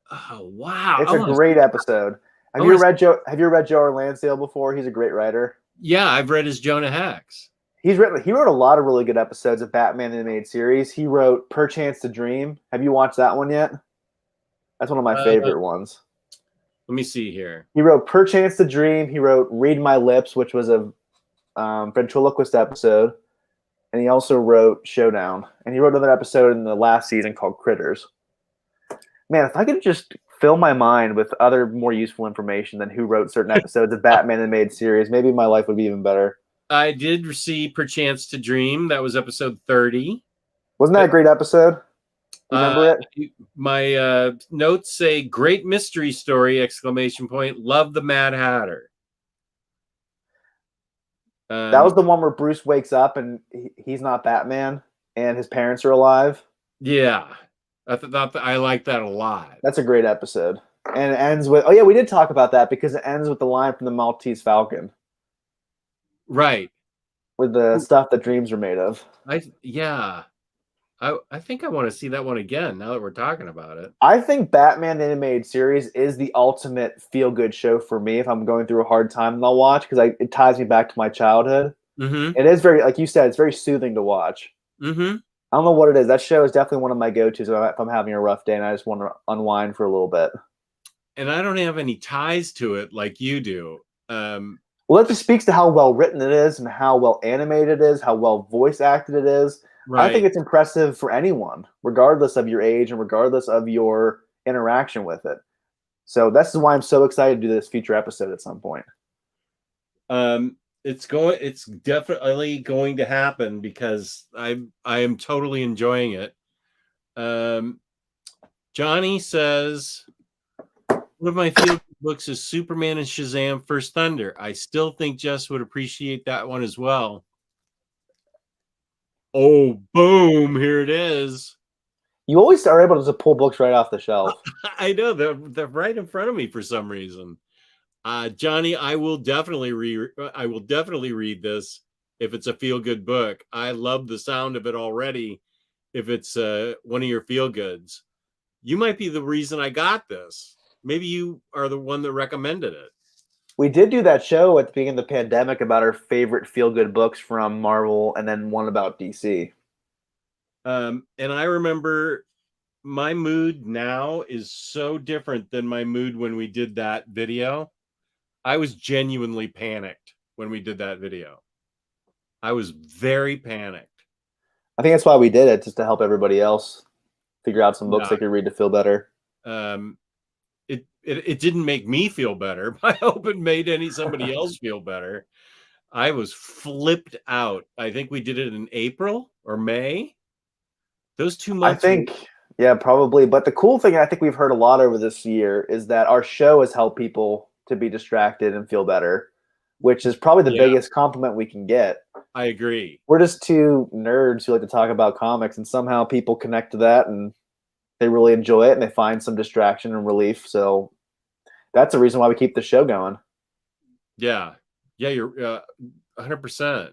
Oh, wow. It's a great episode. Have you read Joe R. Lansdale before? He's a great writer. Yeah, I've read his Jonah Hex. He wrote a lot of really good episodes of Batman animated series. He wrote Perchance to Dream. Have you watched that one yet? That's one of my favorite ones. Let me see here. He wrote Perchance to Dream. He wrote Read My Lips, which was a ventriloquist episode. And he also wrote Showdown. And he wrote another episode in the last season called Critters. Man, if I could just fill my mind with other more useful information than who wrote certain episodes of Batman animated series, maybe my life would be even better. I did see Perchance to Dream. That was episode 30. Wasn't that a great episode? Remember it? My notes say great mystery story, exclamation point. Love the Mad Hatter. That was the one where Bruce wakes up and he's not Batman and his parents are alive. Yeah. I like that a lot. That's a great episode. And it ends with, we did talk about that because it ends with the line from the Maltese Falcon. Right. With the stuff that dreams are made of. I think I want to see that one again now that we're talking about it. I think Batman animated series is the ultimate feel-good show for me if I'm going through a hard time and I'll watch because it ties me back to my childhood. Mm-hmm. It is very, like you said, it's very soothing to watch. Mm-hmm. I don't know what it is. That show is definitely one of my go-tos if I'm having a rough day and I just want to unwind for a little bit. And I don't have any ties to it like you do. Well, that just speaks to how well written it is and how well animated it is, how well voice acted it is. Right. I think it's impressive for anyone, regardless of your age and regardless of your interaction with it. So this is why I'm so excited to do this future episode at some point. It's definitely going to happen because I am totally enjoying it. Johnny says one of my favorite books is Superman and Shazam First Thunder. I still think Jess would appreciate that one as well. Oh, boom, here it is. You always are able to pull books right off the shelf. I know, they're right in front of me for some reason. Johnny, I will definitely read this if it's a feel-good book. I love the sound of it already if it's one of your feel-goods. You might be the reason I got this. Maybe you are the one that recommended it. We did do that show at the beginning of the pandemic about our favorite feel-good books from Marvel and then one about DC. And I remember my mood now is so different than my mood when we did that video. I was genuinely panicked when we did that video. I was very panicked. I think that's why we did it, just to help everybody else figure out some books they could read to feel better. It didn't make me feel better. I hope it made somebody else feel better. I was flipped out. I think we did it in April or May. Those 2 months. I think, yeah, probably. But the cool thing I think we've heard a lot over this year is that our show has helped people to be distracted and feel better, which is probably the biggest compliment we can get. I agree. We're just two nerds who like to talk about comics, and somehow people connect to that and they really enjoy it and they find some distraction and relief. So that's the reason why we keep the show going. Yeah. Yeah, you're 100%.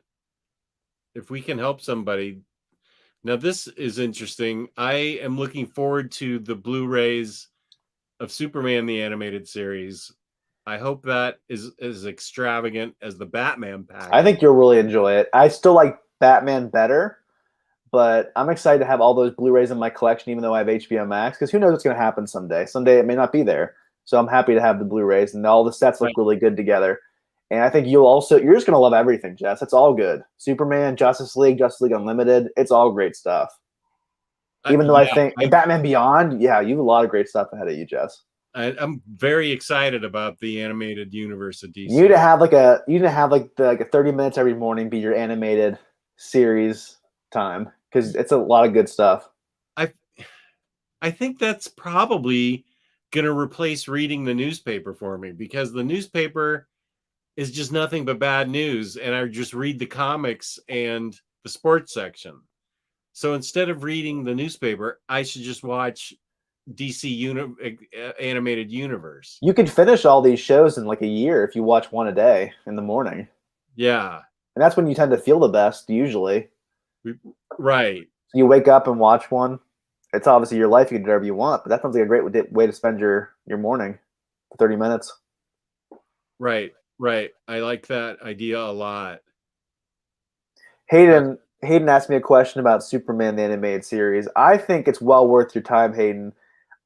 If we can help somebody. Now, this is interesting. I am looking forward to the Blu-rays of Superman, the animated series. I hope that is as extravagant as the Batman pack. I think you'll really enjoy it. I still like Batman better, but I'm excited to have all those Blu-rays in my collection, even though I have HBO Max, because who knows what's going to happen someday. Someday it may not be there. So I'm happy to have the Blu-rays, and all the sets look really good together. And I think you're just going to love everything, Jess. It's all good. Superman, Justice League Unlimited, it's all great stuff. Even though I think Batman Beyond, you have a lot of great stuff ahead of you, Jess. I'm very excited about the animated universe of DC. You need to have like a 30 minutes every morning be your animated series time, because it's a lot of good stuff. I think that's probably going to replace reading the newspaper for me, because the newspaper is just nothing but bad news, and I just read the comics and the sports section. So instead of reading the newspaper, I should just watch DC animated universe. You could finish all these shows in like a year if you watch one a day in the morning. Yeah. And that's when you tend to feel the best, usually. Right. So you wake up and watch one. It's obviously your life. You can do whatever you want, but that sounds like a great way to spend your morning, 30 minutes. Right. I like that idea a lot. Hayden asked me a question about Superman, the animated series. I think it's well worth your time, Hayden.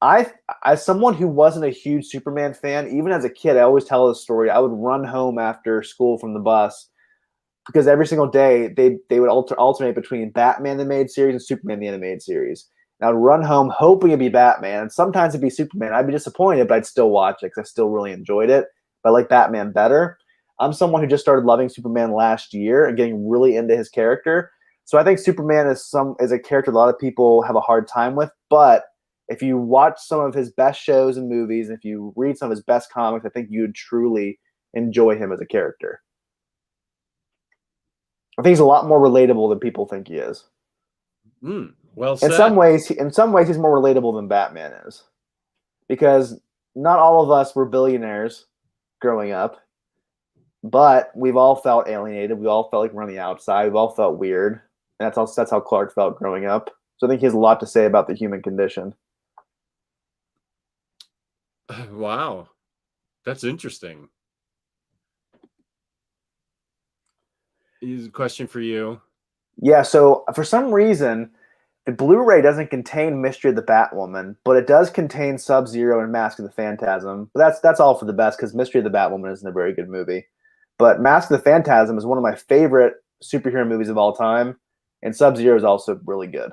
As someone who wasn't a huge Superman fan, even as a kid, I always tell this story. I would run home after school from the bus, because every single day they would alternate between Batman the animated series and Superman the animated series. And I would run home hoping it'd be Batman, and sometimes it'd be Superman. I'd be disappointed, but I'd still watch it because I still really enjoyed it. But I like Batman better. I'm someone who just started loving Superman last year and getting really into his character. So I think Superman is a character a lot of people have a hard time with. But if you watch some of his best shows and movies, and if you read some of his best comics, I think you'd truly enjoy him as a character. I think he's a lot more relatable than people think he is. Well said. In some ways, he's more relatable than Batman is, because not all of us were billionaires growing up, but we've all felt alienated. We all felt like we're on the outside. We've all felt weird. And that's how Clark felt growing up. So I think he has a lot to say about the human condition. Wow, that's interesting. Here's a question for you. Yeah, so for some reason, the Blu-ray doesn't contain Mystery of the Batwoman, but it does contain Sub-Zero and Mask of the Phantasm. But that's all for the best, because Mystery of the Batwoman isn't a very good movie. But Mask of the Phantasm is one of my favorite superhero movies of all time, and Sub-Zero is also really good.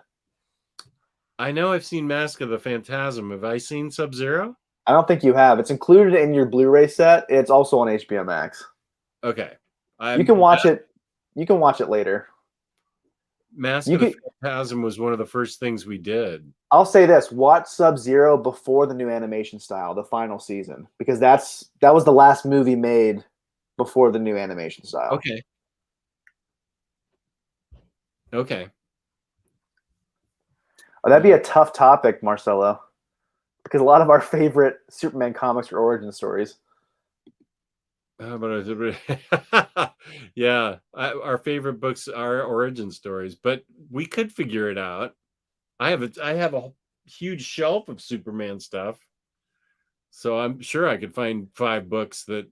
I know I've seen Mask of the Phantasm. Have I seen Sub-Zero? I don't think you have. It's included in your Blu-ray set. It's also on HBO Max. Okay. You can watch it. You can watch it later. Mask of the Phantasm was one of the first things we did. I'll say this: watch Sub-Zero before the new animation style, the final season, because that was the last movie made before the new animation style. Okay. Oh, that'd be a tough topic, Marcelo, because a lot of our favorite Superman comics are origin stories. Yeah, our favorite books are origin stories, but we could figure it out. I have a huge shelf of Superman stuff, so I'm sure I could find 5 books that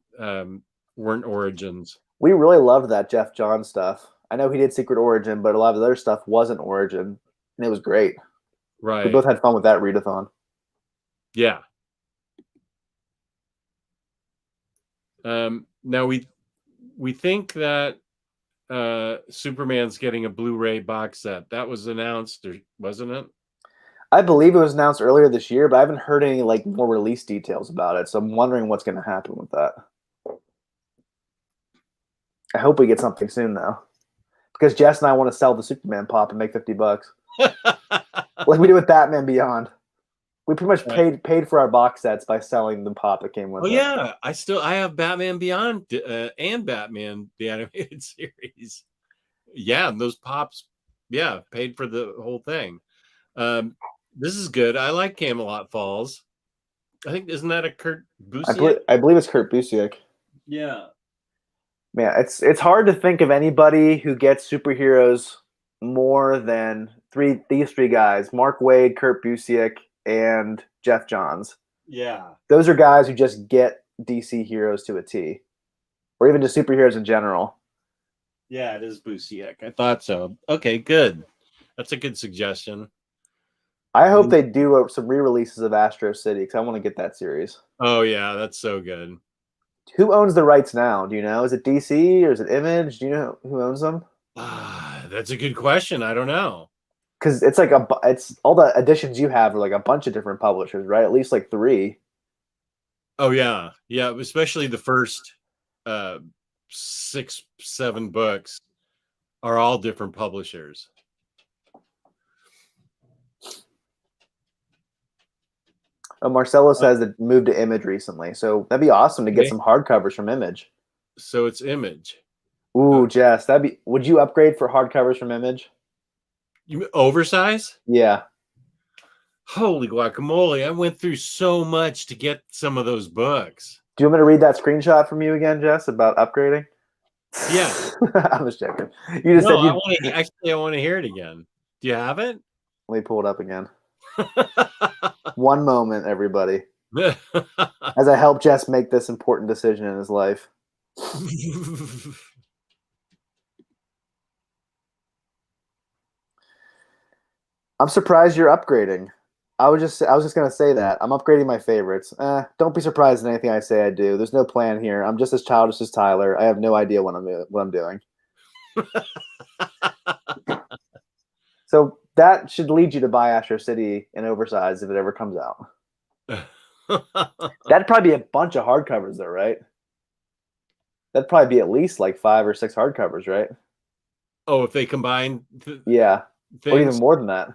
weren't origins. We really loved that Jeff Johns stuff. I know he did Secret Origin, but a lot of the other stuff wasn't origin, and it was great. Right. We both had fun with that readathon. Yeah. Now we think that Superman's getting a Blu-ray box set. That was announced, wasn't it? I believe it was announced earlier this year, but I haven't heard any more release details about it. So I'm wondering what's going to happen with that. I hope we get something soon, though, because Jess and I want to sell the Superman pop and make $50, like we did with Batman Beyond. We pretty much paid for our box sets by selling the pop that came with it. Yeah, I have Batman Beyond and Batman the animated series. Yeah, those pops, paid for the whole thing. This is good. I like Camelot Falls. I think, isn't that a Kurt Busiek? I believe it's Kurt Busiek. Yeah. Man, it's hard to think of anybody who gets superheroes more than these three guys: Mark Waid, Kurt Busiek, and Jeff Johns. Yeah. Those are guys who just get DC heroes to a T, or even just superheroes in general. Yeah, it is Busiek. I thought so. Okay, good. That's a good suggestion. I hope they do some re-releases of Astro City because I want to get that series. Oh yeah, that's so good. Who owns the rights now? Do you know? Is it DC or is it Image? Do you know who owns them? That's a good question. I don't know. Because it's like it's all the editions you have are like a bunch of different publishers, right? At least like 3. Oh yeah, yeah. Especially the first 6, 7 books are all different publishers. Marcelo says it moved to Image recently, so that'd be awesome to get some hardcovers from Image. So it's Image. Ooh, Jess, that'd be. Would you upgrade for hardcovers from Image? You mean oversize? Yeah. Holy guacamole! I went through so much to get some of those books. Do you want me to read that screenshot from you again, Jess, about upgrading? Yeah. I'm just joking. You just said you. I want to hear it again. Do you have it? Let me pull it up again. One moment, everybody. As I help Jess make this important decision in his life. I'm surprised you're upgrading. I was just gonna say that. I'm upgrading my favorites. Don't be surprised in anything I say I do. There's no plan here. I'm just as childish as Tyler. I have no idea what I'm doing. So that should lead you to buy Astro City in oversized if it ever comes out. That'd probably be a bunch of hardcovers, though, right? That'd probably be at least like 5 or 6 hardcovers, right? Oh, if they combine, yeah, things, or even more than that.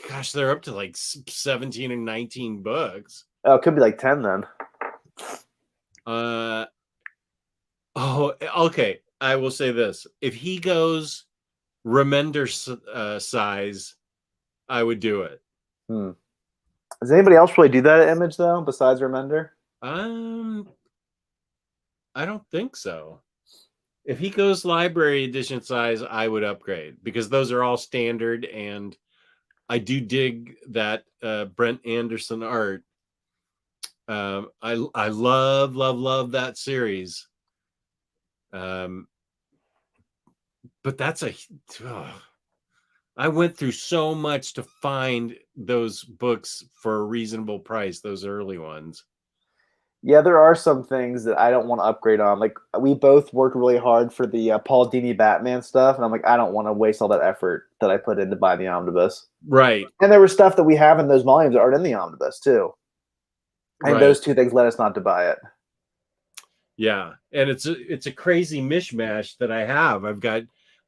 Gosh, they're up to like 17 and 19 books. Oh, it could be like 10 then. Oh, okay. I will say this: if he goes Remender size, I would do it. Does anybody else really do that at Image though, besides Remender? I don't think so. If he goes library edition size, I would upgrade because those are all standard, and I do dig that Brent Anderson art. I love that series. But that's I went through so much to find those books for a reasonable price, those early ones. Yeah, there are some things that I don't want to upgrade on. Like, we both worked really hard for the Paul Dini Batman stuff, and I'm like, I don't want to waste all that effort that I put in to buy the omnibus. Right. And there was stuff that we have in those volumes that aren't in the omnibus, too. And those two things led us not to buy it. Yeah, and it's a crazy mishmash that I have. I've got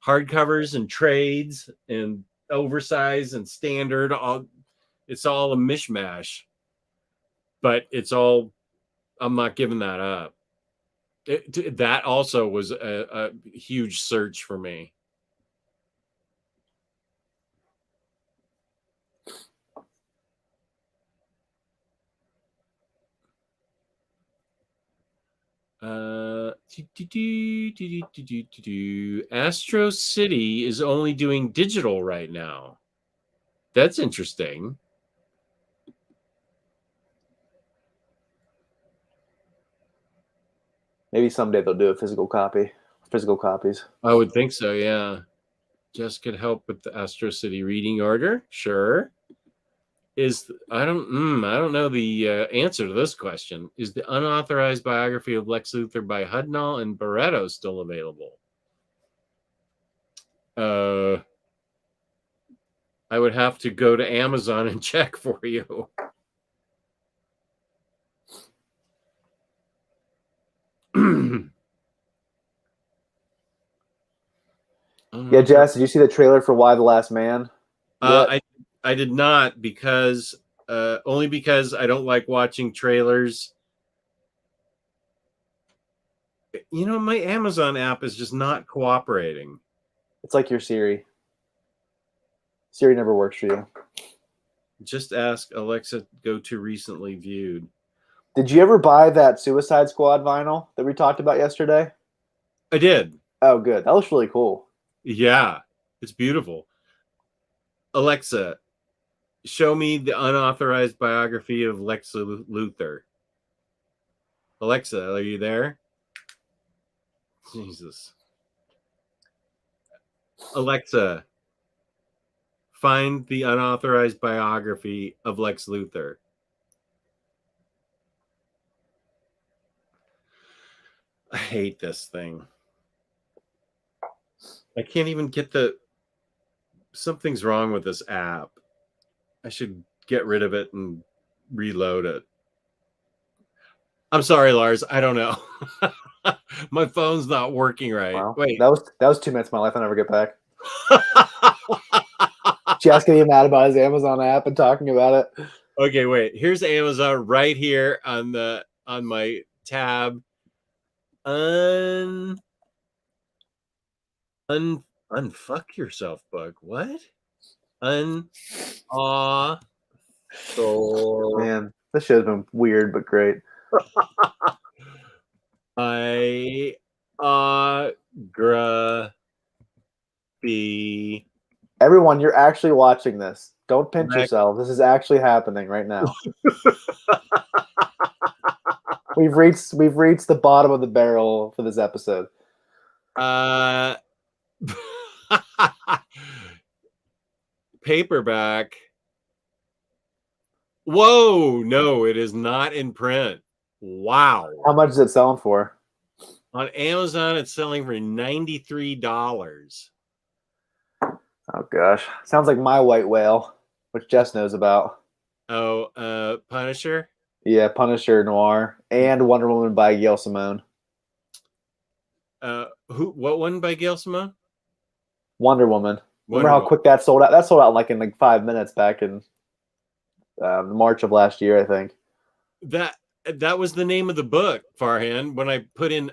hardcovers and trades and oversized and standard. It's all a mishmash, but it's all. I'm not giving that up. That also was a huge search for me. Astro City is only doing digital right now. That's interesting. Maybe someday they'll do a physical copies. I would think so, yeah. Jess could help with the Astro City reading order. Sure. I don't know the answer to this question. Is the unauthorized biography of Lex Luthor by Hudnall and Barreto still available? I would have to go to Amazon and check for you. Yeah, Jess, did you see the trailer for Why the Last Man? I did not, because only because I don't like watching trailers. You know, my Amazon app is just not cooperating. It's like your Siri. Siri never works for you. Just ask Alexa, go to recently viewed. Did you ever buy that Suicide Squad vinyl that we talked about yesterday? I did. Oh, good. That looks really cool. Yeah, it's beautiful. Alexa, show me the unauthorized biography of Lex Luthor. Alexa, are you there? Jesus. Alexa, find the unauthorized biography of Lex Luthor. I hate this thing. I can't even get something's wrong with this app. I should get rid of it and reload it. I'm sorry, Lars. I don't know. My phone's not working right. Well, Wait. That was 2 minutes of my life I'll never get back. Jess getting mad about his Amazon app and talking about it. Okay, wait. Here's Amazon right here on my tab. Unfuck yourself, book. What? Man, this should have been weird but great. Biography. Everyone, you're actually watching this. Don't pinch yourself. This is actually happening right now. We've reached the bottom of the barrel for this episode. Paperback. Whoa, no, it is not in print. Wow. How much is it selling for? On Amazon, it's selling for $93. Oh gosh. Sounds like My White Whale, which Jess knows about. Oh, Punisher? Yeah, Punisher Noir and Wonder Woman by Gail Simone. What one by Gail Simone? Wonder Woman. Remember how quick that sold out? That sold out in like 5 minutes back in March of last year, I think. That was the name of the book, Farhan. When I put in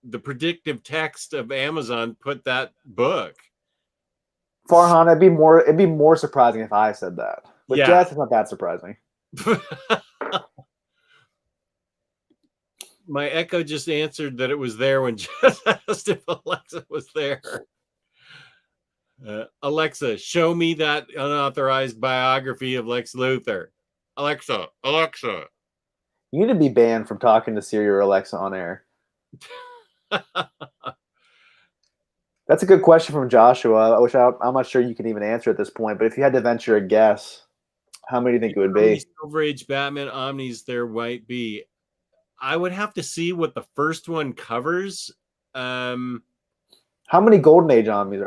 the predictive text of Amazon put that book. Farhan, it'd be more surprising if I said that. But yeah. Jess, it's not that surprising. My Echo just answered that it was there when Jess asked if Alexa was there. Alexa, show me that unauthorized biography of Lex Luthor. Alexa. You need to be banned from talking to Siri or Alexa on air. That's a good question from Joshua. I'm not sure you can even answer at this point, but if you had to venture a guess, how many do you think it would be? How many Silver Age Batman Omnis there might be? I would have to see what the first one covers. How many Golden Age Omnis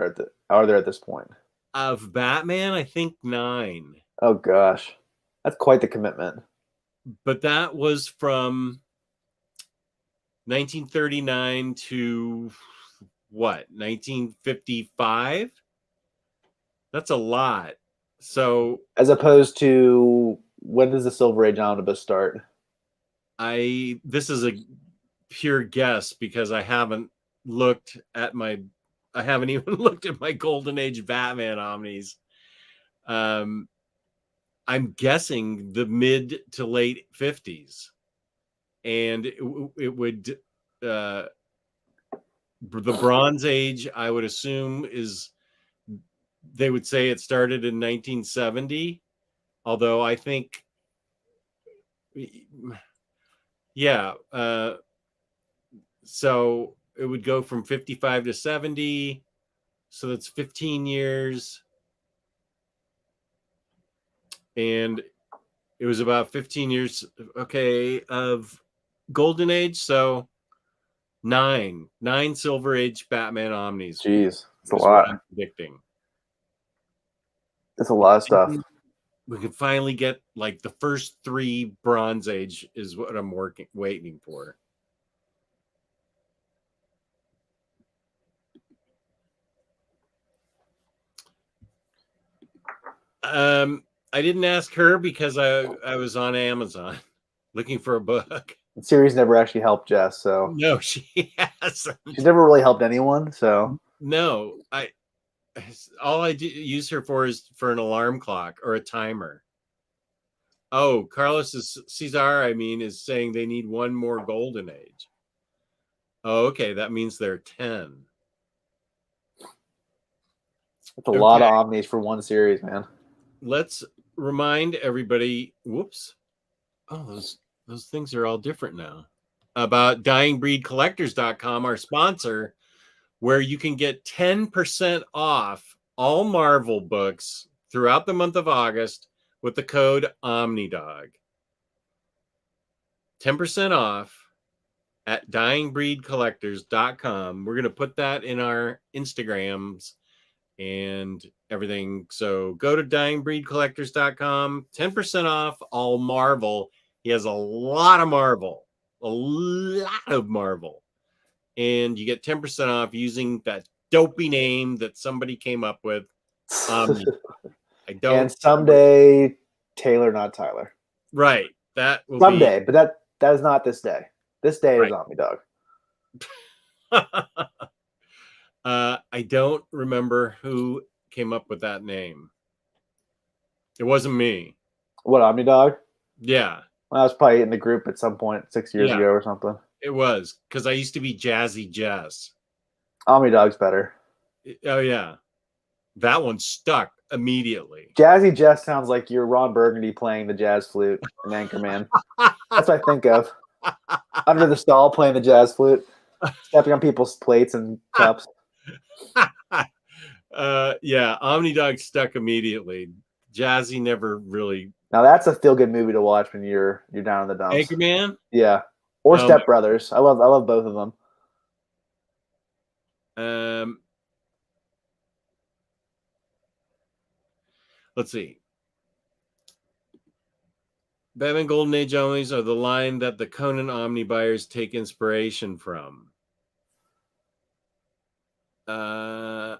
are there at this point? Of Batman, I think 9. Oh gosh, that's quite the commitment. But that was from 1939 to what? 1955? That's a lot. So as opposed to when does the Silver Age Omnibus start? This is a pure guess because I haven't even looked at my Golden Age Batman Omnis. I'm guessing the mid to late 50s, and it would the Bronze Age, I would assume, they would say it started in 1970, although I think so it would go from 55 to 70, so that's 15 years. And it was about 15 years, of Golden Age. So 9 Silver Age Batman Omnis. Jeez, that's a lot. I'm predicting. That's a lot of stuff. We could finally get like the first 3 Bronze Age is what I'm waiting for. I didn't ask her because I was on Amazon looking for a book. The series never actually helped Jess, so no, she hasn't. She's never really helped anyone, so no. All I use her for is for an alarm clock or a timer. Oh, Cesar is saying they need one more Golden Age. Oh, okay, that means they're 10. That's a lot of Omnis for one series, man. Let's remind everybody. Whoops! Oh, those things are all different now. About DyingBreedCollectors.com, our sponsor, where you can get 10% off all Marvel books throughout the month of August with the code OmniDog. 10% off at dyingbreedcollectors.com. We're going to put that in our Instagrams and everything. So go to dyingbreedcollectors.com. 10% off all Marvel. He has a lot of Marvel. A lot of Marvel. And you get 10% off using that dopey name that somebody came up with. I don't. And someday, Taylor, not Tyler. Right. That will someday, but that is not this day. This day is OmniDog. I don't remember who came up with that name. It wasn't me. What, OmniDog? Yeah. Well, I was probably in the group at some point 6 years ago or something. It was, because I used to be Jazzy Jazz. OmniDog's better. Oh, yeah. That one stuck immediately. Jazzy Jazz sounds like you're Ron Burgundy playing the jazz flute in Anchorman. That's what I think of. Under the stall playing the jazz flute, stepping on people's plates and cups. Yeah, OmniDog stuck immediately. Jazzy never really. Now that's a feel-good movie to watch when you're down in the dumps. Anchorman? Yeah. Or Step Brothers. I love both of them. Let's see. Batman Golden Age onlys are the line that the Conan Omni buyers take inspiration from. I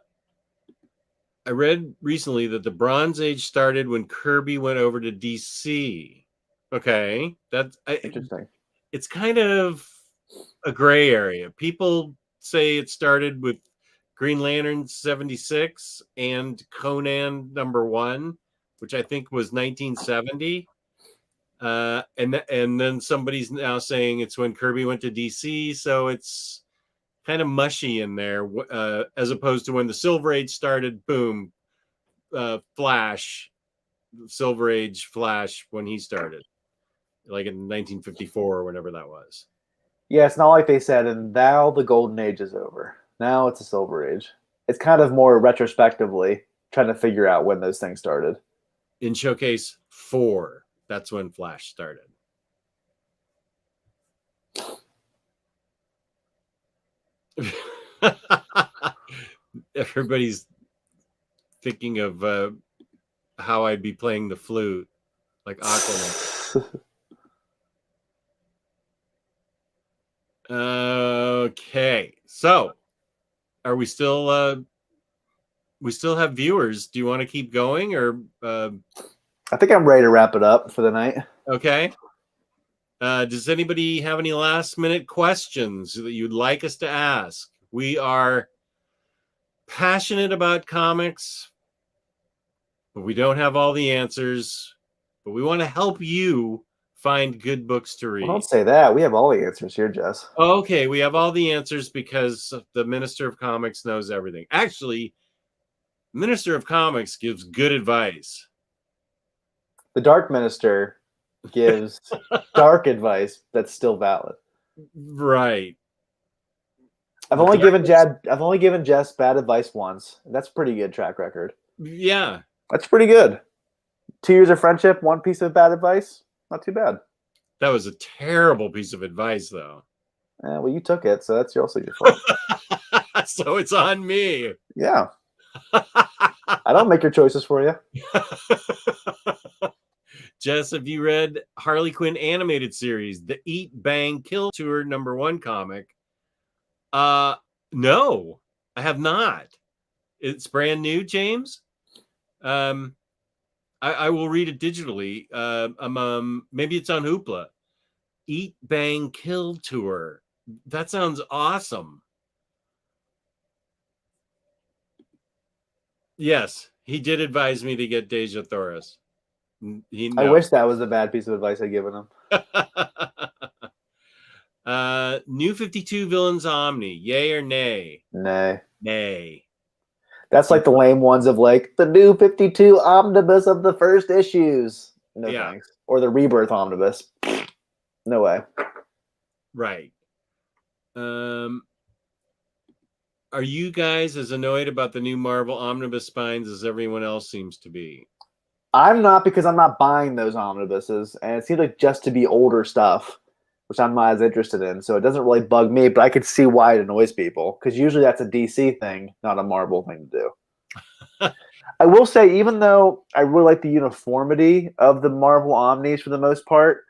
read recently that the Bronze Age started when Kirby went over to DC. Okay, that's interesting. It's kind of a gray area. People say it started with Green Lantern 76 and Conan #1, which I think was 1970. And then somebody's now saying it's when Kirby went to DC, so it's kind of mushy in there, as opposed to when the Silver Age started. Boom, Flash, Silver Age Flash when he started, like in 1954 or whenever that was. Yeah, it's not like they said, and now the Golden Age is over. Now it's a Silver Age. It's kind of more retrospectively trying to figure out when those things started. In Showcase 4, that's when Flash started. Everybody's thinking of how I'd be playing the flute, like Aquaman. Okay, so are we still? We still have viewers. Do you want to keep going, or? I think I'm ready to wrap it up for the night. Okay. Does anybody have any last-minute questions that you'd like us to ask? We are passionate about comics, but we don't have all the answers. But we want to help you find good books to read. Well, don't say that. We have all the answers here, Jess. Okay, we have all the answers because the Minister of Comics knows everything. Actually, Minister of Comics gives good advice. The Dark Minister gives dark advice that's still valid. Right. I've only given Jess bad advice once. That's a pretty good track record. Yeah. That's pretty good. 2 years of friendship, one piece of bad advice. Not too bad. That was a terrible piece of advice, though. Well, you took it, so that's also your fault. So it's on me. Yeah. I don't make your choices for you. Jess, have you read Harley Quinn animated series, the Eat, Bang, Kill Tour #1 comic? No, I have not. It's brand new, James. I will read it digitally. Maybe it's on Hoopla. Eat, Bang, Kill Tour. That sounds awesome. Yes, he did advise me to get Deja Thoris. I wish that was a bad piece of advice I'd given him. New 52 Villains Omni, yay or nay? Nay. Nay. That's like the lame ones of like the new 52 omnibus of the first issues. No thanks. Or the Rebirth omnibus. No way. Right. Are you guys as annoyed about the new Marvel omnibus spines as everyone else seems to be? I'm not, because I'm not buying those omnibuses, and it seems like just to be older stuff, which I'm not as interested in. So it doesn't really bug me, but I could see why it annoys people, because usually that's a DC thing, not a Marvel thing to do. I will say, even though I really like the uniformity of the Marvel Omnis for the most part,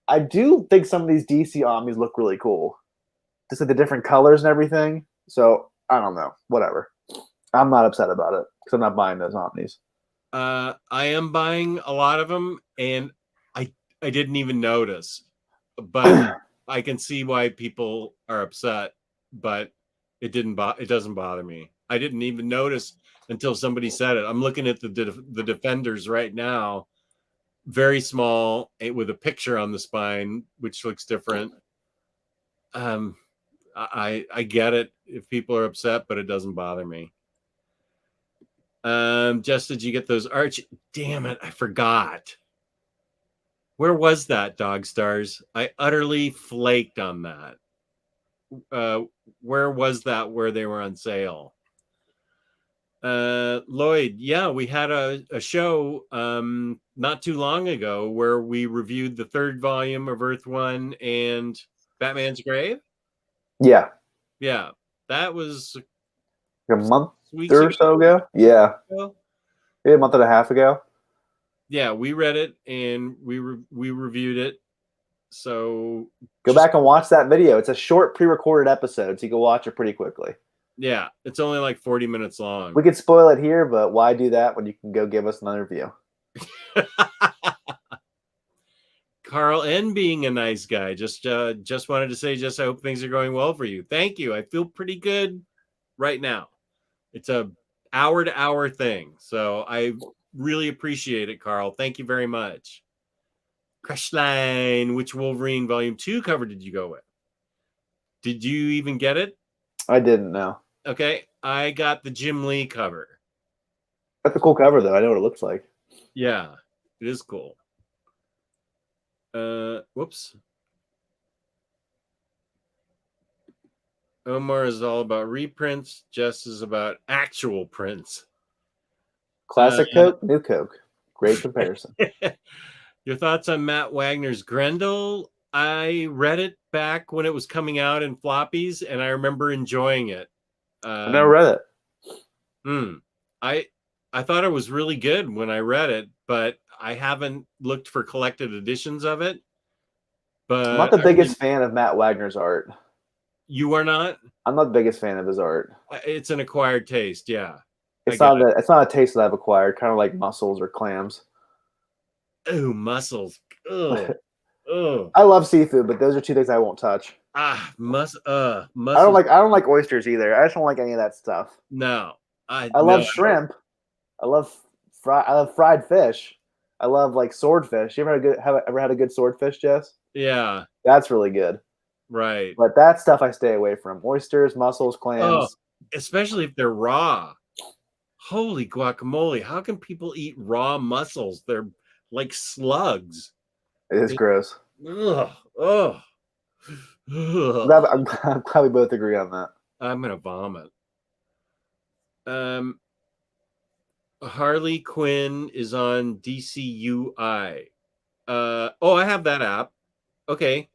I do think some of these DC Omnis look really cool. Just like the different colors and everything. So I don't know. Whatever. I'm not upset about it because I'm not buying those Omnis. I am buying a lot of them, and I didn't even notice, but I can see why people are upset. But it doesn't bother me. I didn't even notice until somebody said it. I'm looking at the Defenders right now, very small, with a picture on the spine, which looks different. I get it if people are upset, but it doesn't bother me. Jess, did you get those arch? Damn it, I forgot. Where was that, Dog Stars? I utterly flaked on that. Where was that where they were on sale? Lloyd, yeah, we had a show not too long ago where we reviewed the 3rd volume of Earth 1 and Batman's Grave. Yeah. Yeah, that was a month or so ago. Yeah. Maybe a month and a half ago. Yeah, we read it and we reviewed it. So go back and watch that video. It's a short pre-recorded episode, so you can watch it pretty quickly. Yeah, it's only like 40 minutes long. We could spoil it here, but why do that when you can go give us another view? Carl N being a nice guy. Just wanted to say, I hope things are going well for you. Thank you. I feel pretty good right now. It's a hour-to-hour thing, so I really appreciate it, Carl. Thank you very much. Crashline, which Wolverine Volume 2 cover did you go with? Did you even get it? I didn't know. Okay, I got the Jim Lee cover. That's a cool cover, though. I know what it looks like. Yeah, it is cool. Whoops. Omar is all about reprints. Jess is about actual prints. Classic Coke, new Coke. Great comparison. Your thoughts on Matt Wagner's Grendel? I read it back when it was coming out in floppies, and I remember enjoying it. I never read it. I thought it was really good when I read it, but I haven't looked for collected editions of it. But I'm not the biggest fan of Matt Wagner's art. You are not? I'm not the biggest fan of his art. It's an acquired taste, yeah. It's not a taste that I've acquired, kind of like mussels or clams. Oh, mussels. Ugh. Ugh. I love seafood, but those are 2 things I won't touch. Mussels. I don't like oysters either. I just don't like any of that stuff. No. I love shrimp. I love fried fish. I love like swordfish. You ever had a good swordfish, Jess? Yeah. That's really good. Right. But that stuff I stay away from. Oysters, mussels, clams. Oh, especially if they're raw. Holy guacamole. How can people eat raw mussels? They're like slugs. It is gross. Ugh. Oh. I'm glad we both agree on that. I'm going to vomit. Harley Quinn is on DCUI. I have that app. Okay.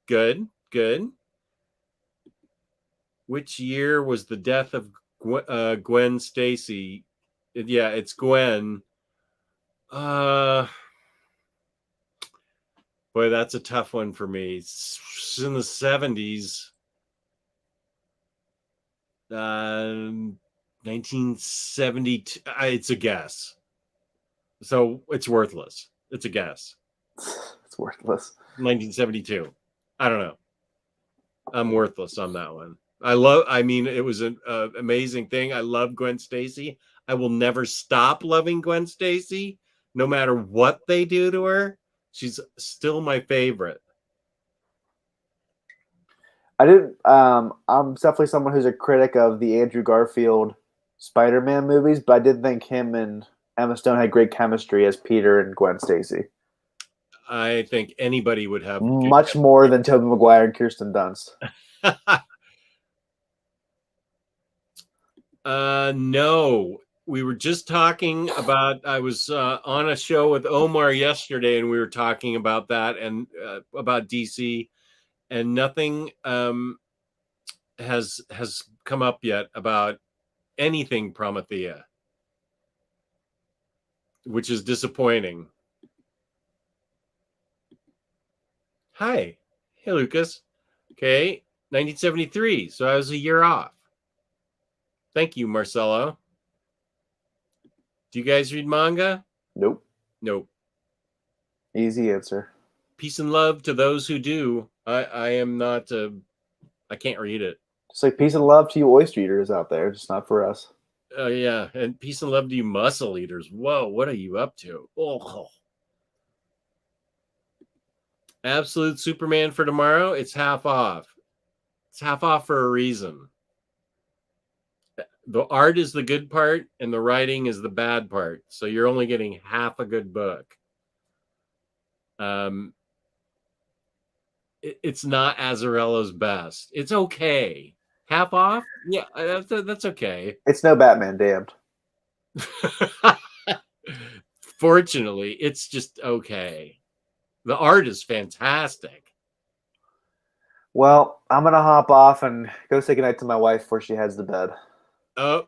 Good. Which year was the death of Gwen Stacy? Yeah, it's Gwen. Boy, that's a tough one for me. It's in the 70s. 1972. It's a guess. So it's worthless. It's a guess. It's worthless. 1972. I don't know. I'm worthless on that one. It was an amazing thing. I love Gwen Stacy. I will never stop loving Gwen Stacy, no matter what they do to her. She's still my favorite. I'm definitely someone who's a critic of the Andrew Garfield Spider-Man movies, but I did think him and Emma Stone had great chemistry as Peter and Gwen Stacy. I think anybody would have much more than Tobey Maguire and Kirsten Dunst. No. We were just talking about, I was on a show with Omar yesterday, and we were talking about that and about DC, and nothing has come up yet about anything Promethea, which is disappointing. Hi. Hey, Lucas. Okay. 1973. So I was a year off. Thank you, Marcelo. Do you guys read manga? Nope. Nope. Easy answer. Peace and love to those who do. I am not, I can't read it. Just like peace and love to you oyster eaters out there. Just not for us. Yeah. And peace and love to you muscle eaters. Whoa. What are you up to? Oh. Absolute Superman for tomorrow. It's half off. It's half off for a reason. The art is the good part and the writing is the bad part. So you're only getting half a good book. It's not Azzarello's best. It's okay. Half off? Yeah, that's okay. It's no Batman Damned. Fortunately, it's just okay. The art is fantastic. Well, I'm going to hop off and go say goodnight to my wife before she heads to bed. Oh,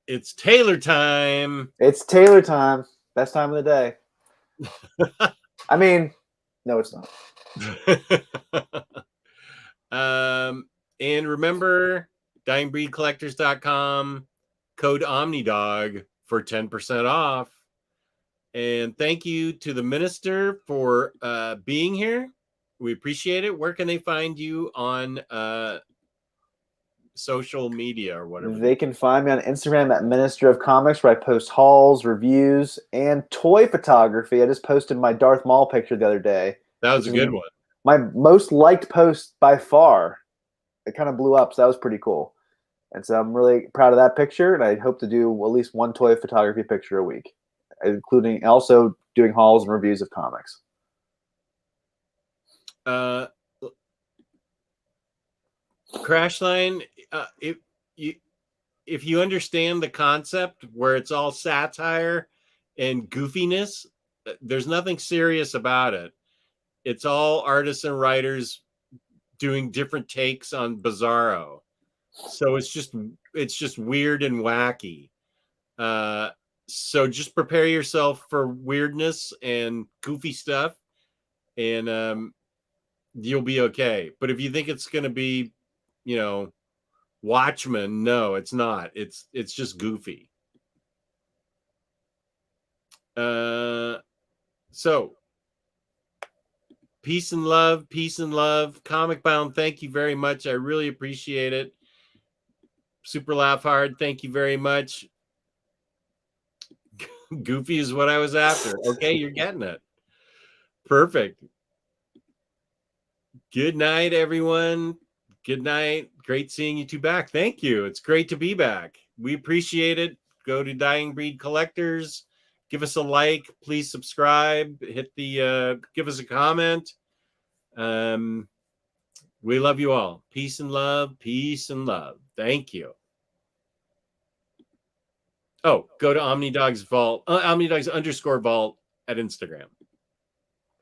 it's Taylor time. It's Taylor time. Best time of the day. I mean, no, it's not. And remember, dyingbreedcollectors.com, code OmniDog for 10% off. And thank you to the minister for being here. We appreciate it. Where can they find you on social media or whatever? They can find me on Instagram at Minister of Comics, where I post hauls, reviews, and toy photography. I just posted my Darth Maul picture the other day. That was a good one. My most liked post by far. It kind of blew up, so that was pretty cool. And so I'm really proud of that picture, and I hope to do at least one toy photography picture a week, including also doing hauls and reviews of comics. Crashline, if you understand the concept where it's all satire and goofiness, there's nothing serious about it. It's all artists and writers doing different takes on Bizarro. So it's just weird and wacky. So just prepare yourself for weirdness and goofy stuff, and you'll be okay. But if you think it's going to be, Watchmen, no, it's not. It's just goofy. So peace and love, peace and love. Comic Bound, thank you very much. I really appreciate it. Super Laugh Hard, thank you very much. Goofy is what I was after. Okay, you're getting it. Perfect. Good night, everyone. Good night. Great seeing you two back. Thank you. It's great to be back. We appreciate it. Go to Dying Breed Collectors. Give us a like. Please subscribe. Hit the give us a comment. We love you all. Peace and love. Peace and love. Thank you. Oh, go to OmniDog's Vault, OmniDog's _vault at Instagram.